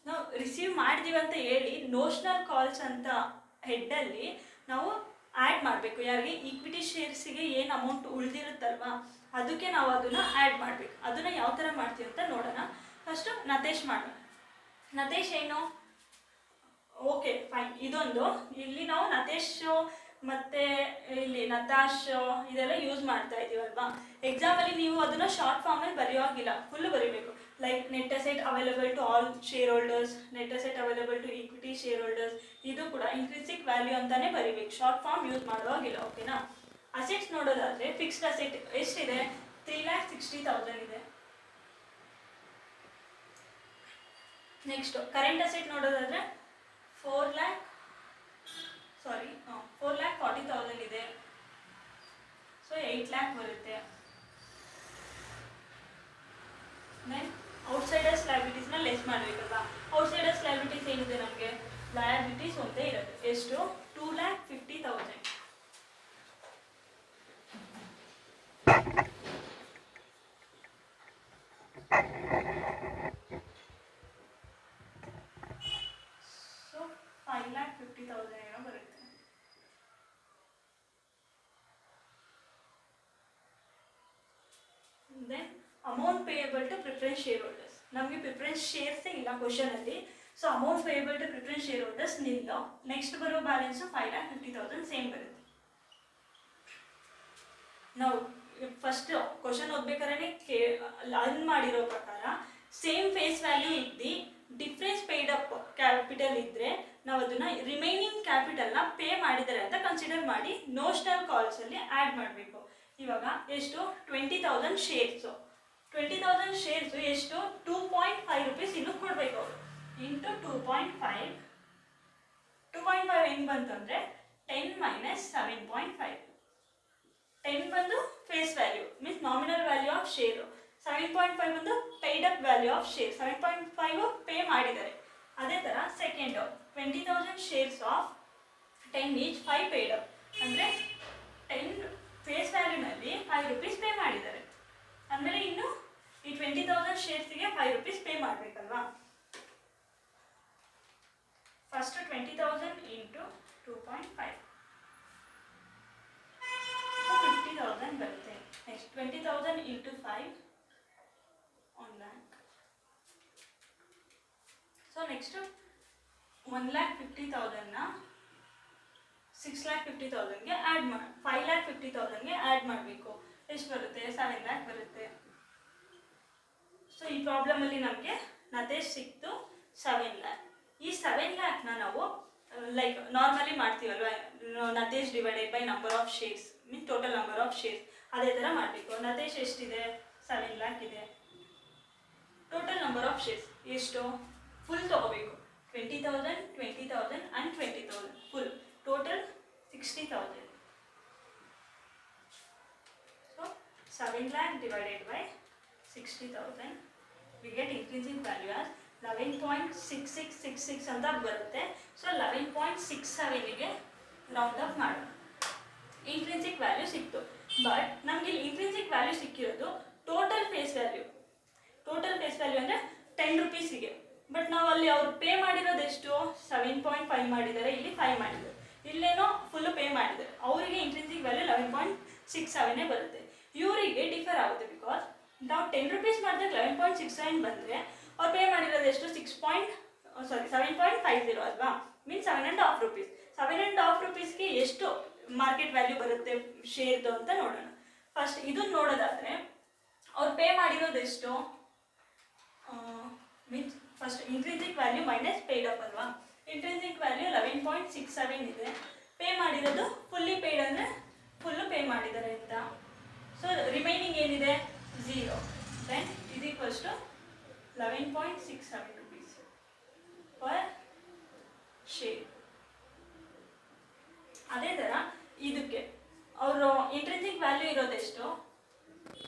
ನಾವು ರಿಸೀವ್ ಮಾಡಿದೀವಿ ಅಂತ ಹೇಳಿ ನೋಷನಲ್ ಕಾಲ್ಸ್ ಅಂತ ಹೆಡ್ಡಲ್ಲಿ ನಾವು ಆ್ಯಡ್ ಮಾಡಬೇಕು. ಯಾರಿಗೆ? ಈಕ್ವಿಟಿ ಶೇರ್ಸಿಗೆ ಏನು ಅಮೌಂಟ್ ಉಳಿದಿರುತ್ತಲ್ವಾ ಅದಕ್ಕೆ ನಾವು ಅದನ್ನು ಆ್ಯಡ್ ಮಾಡಬೇಕು. ಅದನ್ನು ಯಾವ ಥರ ಮಾಡ್ತೀವಿ ಅಂತ ನೋಡೋಣ. ಫಸ್ಟು ನತೇಶ್ ಮಾಡೋಣ. ನತೇಶ್ ಏನು? Okay fine. ಇದೊಂದು ಇಲ್ಲಿ ನಾವು ನತೇಶ್ ಮತ್ತು ಇಲ್ಲಿ ನತಾಶ್ ಇದೆಲ್ಲ ಯೂಸ್ ಮಾಡ್ತಾ ಇದ್ದೀವಲ್ವಾ. ಎಕ್ಸಾಮಲ್ಲಿ ನೀವು ಅದನ್ನು ಶಾರ್ಟ್ ಫಾರ್ಮಲ್ಲಿ ಬರೆಯೋಗಿಲ್ಲ, ಫುಲ್ ಬರೀಬೇಕು. Like net asset available to all share holders, net asset available to equity shareholders, ಇದು ಕೂಡ ಇಂಕ್ರಿನ್ಸಿಕ್ ವ್ಯಾಲ್ಯೂ ಅಂತಲೇ ಬರೀಬೇಕು, ಶಾರ್ಟ್ ಫಾರ್ಮ್ ಯೂಸ್ ಮಾಡುವಾಗಿಲ್ಲ. ಓಕೆನಾ? ಅಸೆಟ್ಸ್ ನೋಡೋದಾದರೆ ಫಿಕ್ಸ್ಡ್ ಅಸೆಟ್ ಎಷ್ಟಿದೆ? 3,60,000 ಇದೆ. ನೆಕ್ಸ್ಟು ಕರೆಂಟ್ ಅಸೆಟ್ ನೋಡೋದಾದರೆ 4,40,000 ಇದೆ. ಸೊ 8 lakh ಬರುತ್ತೆ. ದೆನ್ ಔಟ್ಸೈಡರ್ಸ್ ಲಯಬಿಲಿಟೀಸ್ನ ಲೆಸ್ ಮಾಡಬೇಕಲ್ವಾ. ಔಟ್ಸೈಡರ್ಸ್ ಲಯಬಿಲಿಟೀಸ್ ಏನಿದೆ? ನಮಗೆ ಲಯಬಿಲಿಟೀಸ್ ಒಂದೇ ಇರುತ್ತೆ. ಎಷ್ಟು? 2,50,000. ಸೊ 5,50,000 ಏನೋ ಬರುತ್ತೆ. Then amount payable to preference share holders. ನಮಗೆ ಪ್ರಿಫರೆನ್ಸ್ ಶೇರ್ಸೇ ಇಲ್ಲ ಕ್ವಶನಲ್ಲಿ. So amount payable to preference share holders ನಿಲ್ಲ. ನೆಕ್ಸ್ಟ್ ಬರೋ ಬ್ಯಾಲೆನ್ಸು 5,50,000 ಸೇಮ್ ಬರುತ್ತೆ. ನಾವು ಫಸ್ಟ್ ಕ್ವಶನ್ ಓದ್ಬೇಕಾದ್ರೆ ಲರ್ನ್ ಮಾಡಿರೋ ಪ್ರಕಾರ ಸೇಮ್ ಫೇಸ್ ವ್ಯಾಲ್ಯೂ ಇದ್ದು ಡಿಫ್ರೆನ್ಸ್ ಪೇಯ್ಡ್ ಅಪ್ ಕ್ಯಾಪಿಟಲ್ ಇದ್ದರೆ ನಾವು ಅದನ್ನು ರಿಮೈನಿಂಗ್ ಕ್ಯಾಪಿಟಲ್ನ ಪೇ ಮಾಡಿದ್ದಾರೆ ಅಂತ ಕನ್ಸಿಡರ್ ಮಾಡಿ ನೋಷನಲ್ ಕಾಲ್ಸಲ್ಲಿ ಆ್ಯಡ್ ಮಾಡಬೇಕು. ಇವಾಗ ಎಷ್ಟು? 20,000 ಶೇರ್ಸು. 20,000 ಶೇರ್ಸು ಎಷ್ಟು? 2.5 rupees ಇನ್ನೂ ಕೊಡಬೇಕು ಅವರು. ಇಂಟು 2.5. 2.5 ಹೆಂಗೆ ಬಂತು ಅಂದರೆ 10 minus 7.5. 10 ಬಂದು face value means nominal value of share. 7.5 ಬಂದು paid up value of share. 7.5 pay ಮಾಡಿದ್ದಾರೆ. ಅದೇ ಥರ second 20,000 shares of 10 each 5 paid up ಅಂದರೆ 10 ಫೇಸ್ ವ್ಯಾಲ್ಯೂನಲ್ಲಿ 5 rupees ಪೇ ಮಾಡಿದ್ದಾರೆ. ಆಮೇಲೆ ಇನ್ನು ಈ 20,000 ಶೇರ್ಸಿಗೆ 5 rupees ಪೇ ಮಾಡಬೇಕಲ್ವಾ. ಫಸ್ಟ್ 20,000 ಇಂಟು 2.5 50,000 ಬರುತ್ತೆ. Next 20,000 into 5 1 lakh. So next 1,50,000ನ 6,50,000ಗೆ ಆ್ಯಡ್ ಮಾಡಿ 5,50,000ಗೆ ಆ್ಯಡ್ ಮಾಡಬೇಕು. ಎಷ್ಟು ಬರುತ್ತೆ? 7 lakh ಬರುತ್ತೆ. ಸೊ ಈ ಪ್ರಾಬ್ಲಮಲ್ಲಿ ನಮಗೆ ನತೇಶ್ ಸಿಕ್ತು 7 lakh. ಈ 7 lakhನ ನಾವು ಲೈಕ್ ನಾರ್ಮಲಿ ಮಾಡ್ತೀವಲ್ವ, net assets divided by number of shares means total number of shares, ಅದೇ ಥರ ಮಾಡಬೇಕು. ನತೇಶ್ ಎಷ್ಟಿದೆ? 7 lakh ಇದೆ. ಟೋಟಲ್ ನಂಬರ್ ಆಫ್ ಶೇರ್ಸ್ ಎಷ್ಟು? ಫುಲ್ ತೊಗೋಬೇಕು. 20,000 20,000 and 20,000 full total 60,000. So 7 lakh divided by 60,000 we get intrinsic value as 11.6666 ಅಂತ ಬರುತ್ತೆ. ಸೊ 11.67ಗೆ ರೌಂಡ್ ಅಪ್ ಮಾಡೋಣ. ಇಂಟ್ರಿನ್ಸಿಕ್ ವ್ಯಾಲ್ಯೂ ಸಿಕ್ತು. ಬಟ್ ನಮಗೆ ಇಲ್ಲಿ ಇಂಟ್ರಿನ್ಸಿಕ್ ವ್ಯಾಲ್ಯೂ ಸಿಕ್ಕಿರೋದು total face value. Total face value ಅಂದರೆ 10 rupeesಗೆ. ಬಟ್ ನಾವು ಅಲ್ಲಿ ಅವ್ರು ಪೇ ಮಾಡಿರೋದು ಎಷ್ಟು? 7.5 ಮಾಡಿದ್ದಾರೆ, ಇಲ್ಲಿ 5 ಮಾಡಿದ್ದಾರೆ. ಇಲ್ಲೇನೋ ಫುಲ್ಲು ಪೇ ಮಾಡಿದ್ದಾರೆ. ಅವರಿಗೆ ಇಂಟ್ರಿನ್ಸಿಕ್ ವ್ಯಾಲ್ಯೂ 11.67 ಬರುತ್ತೆ. ಇವರಿಗೆ ಡಿಫರ್ ಆಗುತ್ತೆ ಬಿಕಾಸ್ ನಾವು 10 rupees ಮಾಡಿದಾಗ 11.67 ಬಂದರೆ ಅವ್ರು ಪೇ ಮಾಡಿರೋದು ಎಷ್ಟು? 7.50 ಅಲ್ವಾ, ಮೀನ್ಸ್ 7.5 rupees. 7.5 rupeesಗೆ ಎಷ್ಟು ಮಾರ್ಕೆಟ್ ವ್ಯಾಲ್ಯೂ ಬರುತ್ತೆ ಶೇರ್ದು ಅಂತ ನೋಡೋಣ. ಫಸ್ಟ್ ಇದನ್ನು ನೋಡೋದಾದರೆ ಅವ್ರು ಪೇ ಮಾಡಿರೋದು ಎಷ್ಟು? Means first intrinsic value minus paid up ಅಲ್ವಾ. ಇಂಟ್ರಿನ್ಸಿಕ್ ವ್ಯಾಲ್ಯೂ 11.67 ಇದೆ. ಪೇ ಮಾಡಿರೋದು ಫುಲ್ಲಿ ಪೇಯ್ಡ್ ಅಂದರೆ ಫುಲ್ಲು ಪೇ ಮಾಡಿದ್ದಾರೆ ಅಂತ. ಸೊ ರಿಮೈನಿಂಗ್ ಏನಿದೆ? 0. Then is equals to 11.67 rupees per share. ಅದೇ ಥರ ಇದಕ್ಕೆ ಅವರು ಇಂಟ್ರಿನ್ಸಿಕ್ ವ್ಯಾಲ್ಯೂ ಇರೋದೆಷ್ಟು?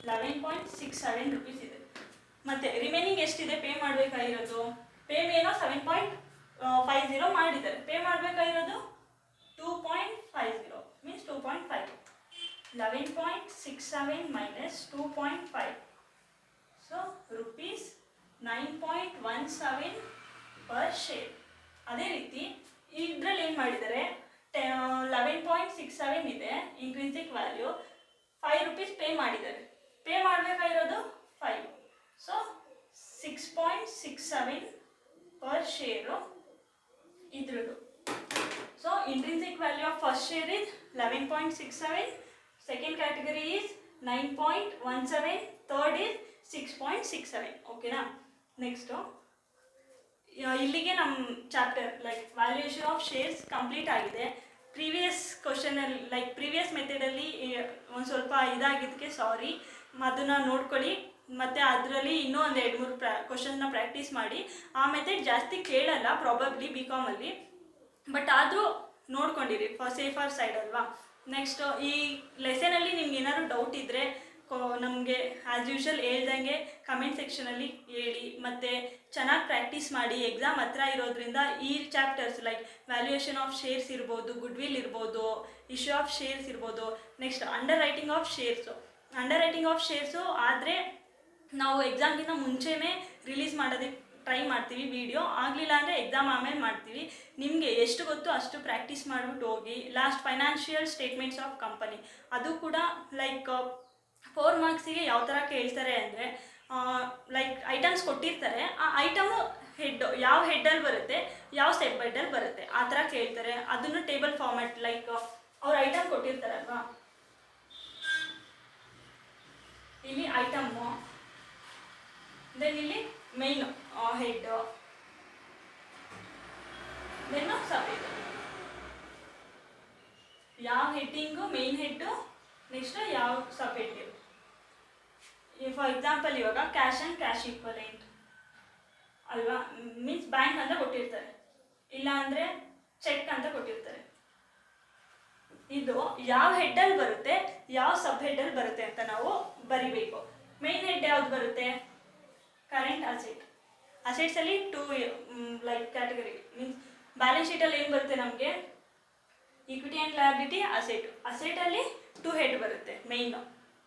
11.67 rupees ಇದೆ. ಮತ್ತು ರಿಮೈನಿಂಗ್ ಎಷ್ಟಿದೆ ಪೇ ಮಾಡಬೇಕಾಗಿರೋದು? ಪೇ ಏನೋ 7.50 ಮಾಡಿದ್ದಾರೆ. ಪೇ ಮಾಡಬೇಕಾಗಿರೋದು 2.50 means 2.5. 11.67 minus 2.5. So rupees 9.17 per share. ಅದೇ ರೀತಿ ಇದರಲ್ಲಿ ಏನು ಮಾಡಿದ್ದಾರೆ? 11.67 ಇದೆ ಇಂಟ್ರಿನ್ಸಿಕ್ ವ್ಯಾಲ್ಯೂ, 5 rupees ಪೇ ಮಾಡಿದ್ದಾರೆ. ಪೇ ಮಾಡಬೇಕಾಗಿರೋದು 5. ಸೊ 6.67 ಪರ್ ಶೇರು ಇದ್ರದ್ದು. So intrinsic value of first share is 11.67, second category is 9.17, third is 6.67. ಓಕೆನಾ? ನೆಕ್ಸ್ಟು ಇಲ್ಲಿಗೆ ನಮ್ಮ chapter like valuation of shares complete ಆಗಿದೆ. ಪ್ರೀವಿಯಸ್ ಕ್ವಶನಲ್ಲಿ ಲೈಕ್ ಪ್ರೀವಿಯಸ್ ಮೆಥಡಲ್ಲಿ ಒಂದು ಸ್ವಲ್ಪ ಇದಾಗಿದ್ದಕ್ಕೆ ಸಾರಿ, ಅದನ್ನು ನೋಡ್ಕೊಳ್ಳಿ. ಮತ್ತು ಅದರಲ್ಲಿ ಇನ್ನೂ ಒಂದು 2-3 ಕ್ವಶನ್ನ ಪ್ರಾಕ್ಟೀಸ್ ಮಾಡಿ. ಆ ಮೆಥಡ್ ಜಾಸ್ತಿ ಕೇಳಲ್ಲ ಪ್ರಾಬಬ್ಲಿ BComಲ್ಲಿ, ಬಟ್ ಆದರೂ ನೋಡ್ಕೊಂಡಿರಿ ಫಾರ್ ಸೇಫರ್ ಸೈಡ್ ಅಲ್ವಾ. ನೆಕ್ಸ್ಟ್ ಈ ಲೆಸನಲ್ಲಿ ನಿಮ್ಗೆ ಏನಾದ್ರು ಡೌಟ್ ಇದ್ದರೆ ನಮಗೆ ಆ್ಯಸ್ ಯೂಶುವಲ್ ಹೇಳ್ದಂಗೆ ಕಮೆಂಟ್ ಸೆಕ್ಷನಲ್ಲಿ ಹೇಳಿ. ಮತ್ತು ಚೆನ್ನಾಗಿ ಪ್ರಾಕ್ಟೀಸ್ ಮಾಡಿ. ಎಕ್ಸಾಮ್ ಹತ್ರ ಇರೋದ್ರಿಂದ ಈ chapters like valuation of shares ಇರ್ಬೋದು, ಗುಡ್ ವಿಲ್ ಇರ್ಬೋದು, ಇಶ್ಯೂ ಆಫ್ ಶೇರ್ಸ್ ಇರ್ಬೋದು, next under writing of shares. Under writing of shares ಆದರೆ ನಾವು ಎಕ್ಸಾಮ್ಗಿಂತ ಮುಂಚೆನೇ ರಿಲೀಸ್ ಮಾಡೋದಕ್ಕೆ ಟ್ರೈ ಮಾಡ್ತೀವಿ ವಿಡಿಯೋ. ಆಗಲಿಲ್ಲ ಅಂದರೆ ಎಕ್ಸಾಮ್ ಆಮೇಲೆ ಮಾಡ್ತೀವಿ. ನಿಮಗೆ ಎಷ್ಟು ಗೊತ್ತು ಅಷ್ಟು ಪ್ರಾಕ್ಟೀಸ್ ಮಾಡಿಬಿಟ್ಟು ಹೋಗಿ. Last financial statements of company ಅದು ಕೂಡ ಲೈಕ್ 4 ಮಾರ್ಕ್ಸಿಗೆ ಯಾವ ಥರ ಕೇಳ್ತಾರೆ ಅಂದರೆ ಲೈಕ್ ಐಟಮ್ಸ್ ಕೊಟ್ಟಿರ್ತಾರೆ, ಆ ಐಟಮು ಯಾವ ಹೆಡ್ಡಲ್ಲಿ ಬರುತ್ತೆ, ಯಾವ ಸ್ಟೆಪ್ ಹೆಡ್ಡಲ್ಲಿ ಬರುತ್ತೆ ಆ ಥರ ಕೇಳ್ತಾರೆ. ಅದನ್ನು ಟೇಬಲ್ ಫಾರ್ಮ್ಯಾಟ್ ಲೈಕ್ ಅವ್ರು ಐಟಮ್ ಕೊಟ್ಟಿರ್ತಾರಲ್ವಾ, ಇಲ್ಲಿ ಐಟಮ್ಮು, ದೆನ್ ಇಲ್ಲಿ ಮೇಯ್ನು ಹೆಡ್ಡು, ದೆನ್ನು ಸಬ್ ಹೆಡ್, ಯಾವ ಹೆಡ್ಡಿಂಗು ಮೇಯ್ನ್ ಹೆಡ್ಡು, ನೆಕ್ಸ್ಟ್ ಯಾವ ಸಬ್ ಹೆಡ್. ಫಾರ್ ಎಕ್ಸಾಂಪಲ್ ಇವಾಗ ಕ್ಯಾಶ್ ಆ್ಯಂಡ್ ಕ್ಯಾಶ್ ಈಕ್ವಲೆಂಟ್ ಅಲ್ವಾ, ಮೀನ್ಸ್ ಬ್ಯಾಂಕ್ ಅಂತ ಕೊಟ್ಟಿರ್ತಾರೆ, ಇಲ್ಲ ಅಂದರೆ ಚೆಕ್ ಅಂತ ಕೊಟ್ಟಿರ್ತಾರೆ. ಇದು ಯಾವ ಹೆಡ್ಡಲ್ಲಿ ಬರುತ್ತೆ, ಯಾವ ಸಬ್ ಹೆಡ್ಡಲ್ಲಿ ಬರುತ್ತೆ ಅಂತ ನಾವು ಬರಿಬೇಕು. ಮೇನ್ ಹೆಡ್ ಯಾವ್ದು ಬರುತ್ತೆ? Current asset. ಅಸೆಟ್ಸಲ್ಲಿ 2 ಲೈಕ್ ಕ್ಯಾಟಗರಿ ಮೀನ್ಸ್ ಬ್ಯಾಲೆನ್ಸ್ ಶೀಟಲ್ಲಿ ಏನು ಬರುತ್ತೆ ನಮಗೆ? Equity and liability, asset. ಅಸೆಟಲ್ಲಿ 2 ಹೆಡ್ ಬರುತ್ತೆ ಮೇಯ್ನು,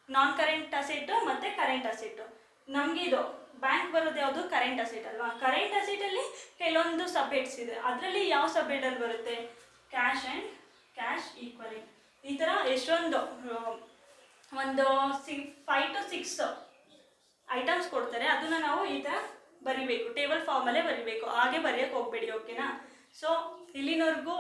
ನಾನ್ ಕರೆಂಟ್ ಅಸೆಟ್ಟು ಮತ್ತು ಕರೆಂಟ್ ಅಸೆಟ್ಟು. ನಮಗೆ ಇದು ಬ್ಯಾಂಕ್ ಬರೋದು ಯಾವುದು? ಕರೆಂಟ್ ಅಸೆಟ್ ಅಲ್ವಾ. ಕರೆಂಟ್ ಅಸೆಟಲ್ಲಿ ಕೆಲವೊಂದು ಸಬ್ ಹೆಡ್ಸ್ ಇದೆ, ಅದರಲ್ಲಿ ಯಾವ ಸಬ್ ಹೆಡ್ಡಲ್ಲಿ ಬರುತ್ತೆ? Cash and cash equivalent. ಈ ಥರ ಎಷ್ಟೊಂದು ಒಂದು 5 to 6 ಐಟಮ್ಸ್ ಕೊಡ್ತಾರೆ, ಅದನ್ನು ನಾವು ಈ ಥರ ಬರಿಬೇಕು, ಟೇಬಲ್ ಫಾರ್ಮಲ್ಲೇ ಬರಿಬೇಕು, ಹಾಗೆ ಬರೆಯೋಕ್ಕೆ ಹೋಗಬೇಡಿ. ಓಕೆನಾ? ಸೊ ಇಲ್ಲಿನವರೆಗೂ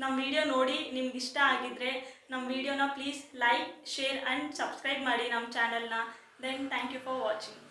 ನಮ್ಮ ವಿಡಿಯೋ ನೋಡಿ ನಿಮ್ಗೆ ಇಷ್ಟ ಆಗಿದ್ದರೆ ನಮ್ಮ ವಿಡಿಯೋನ please like, share and subscribe ಮಾಡಿ ನಮ್ಮ ಚಾನಲ್ನ. Then thank you for watching.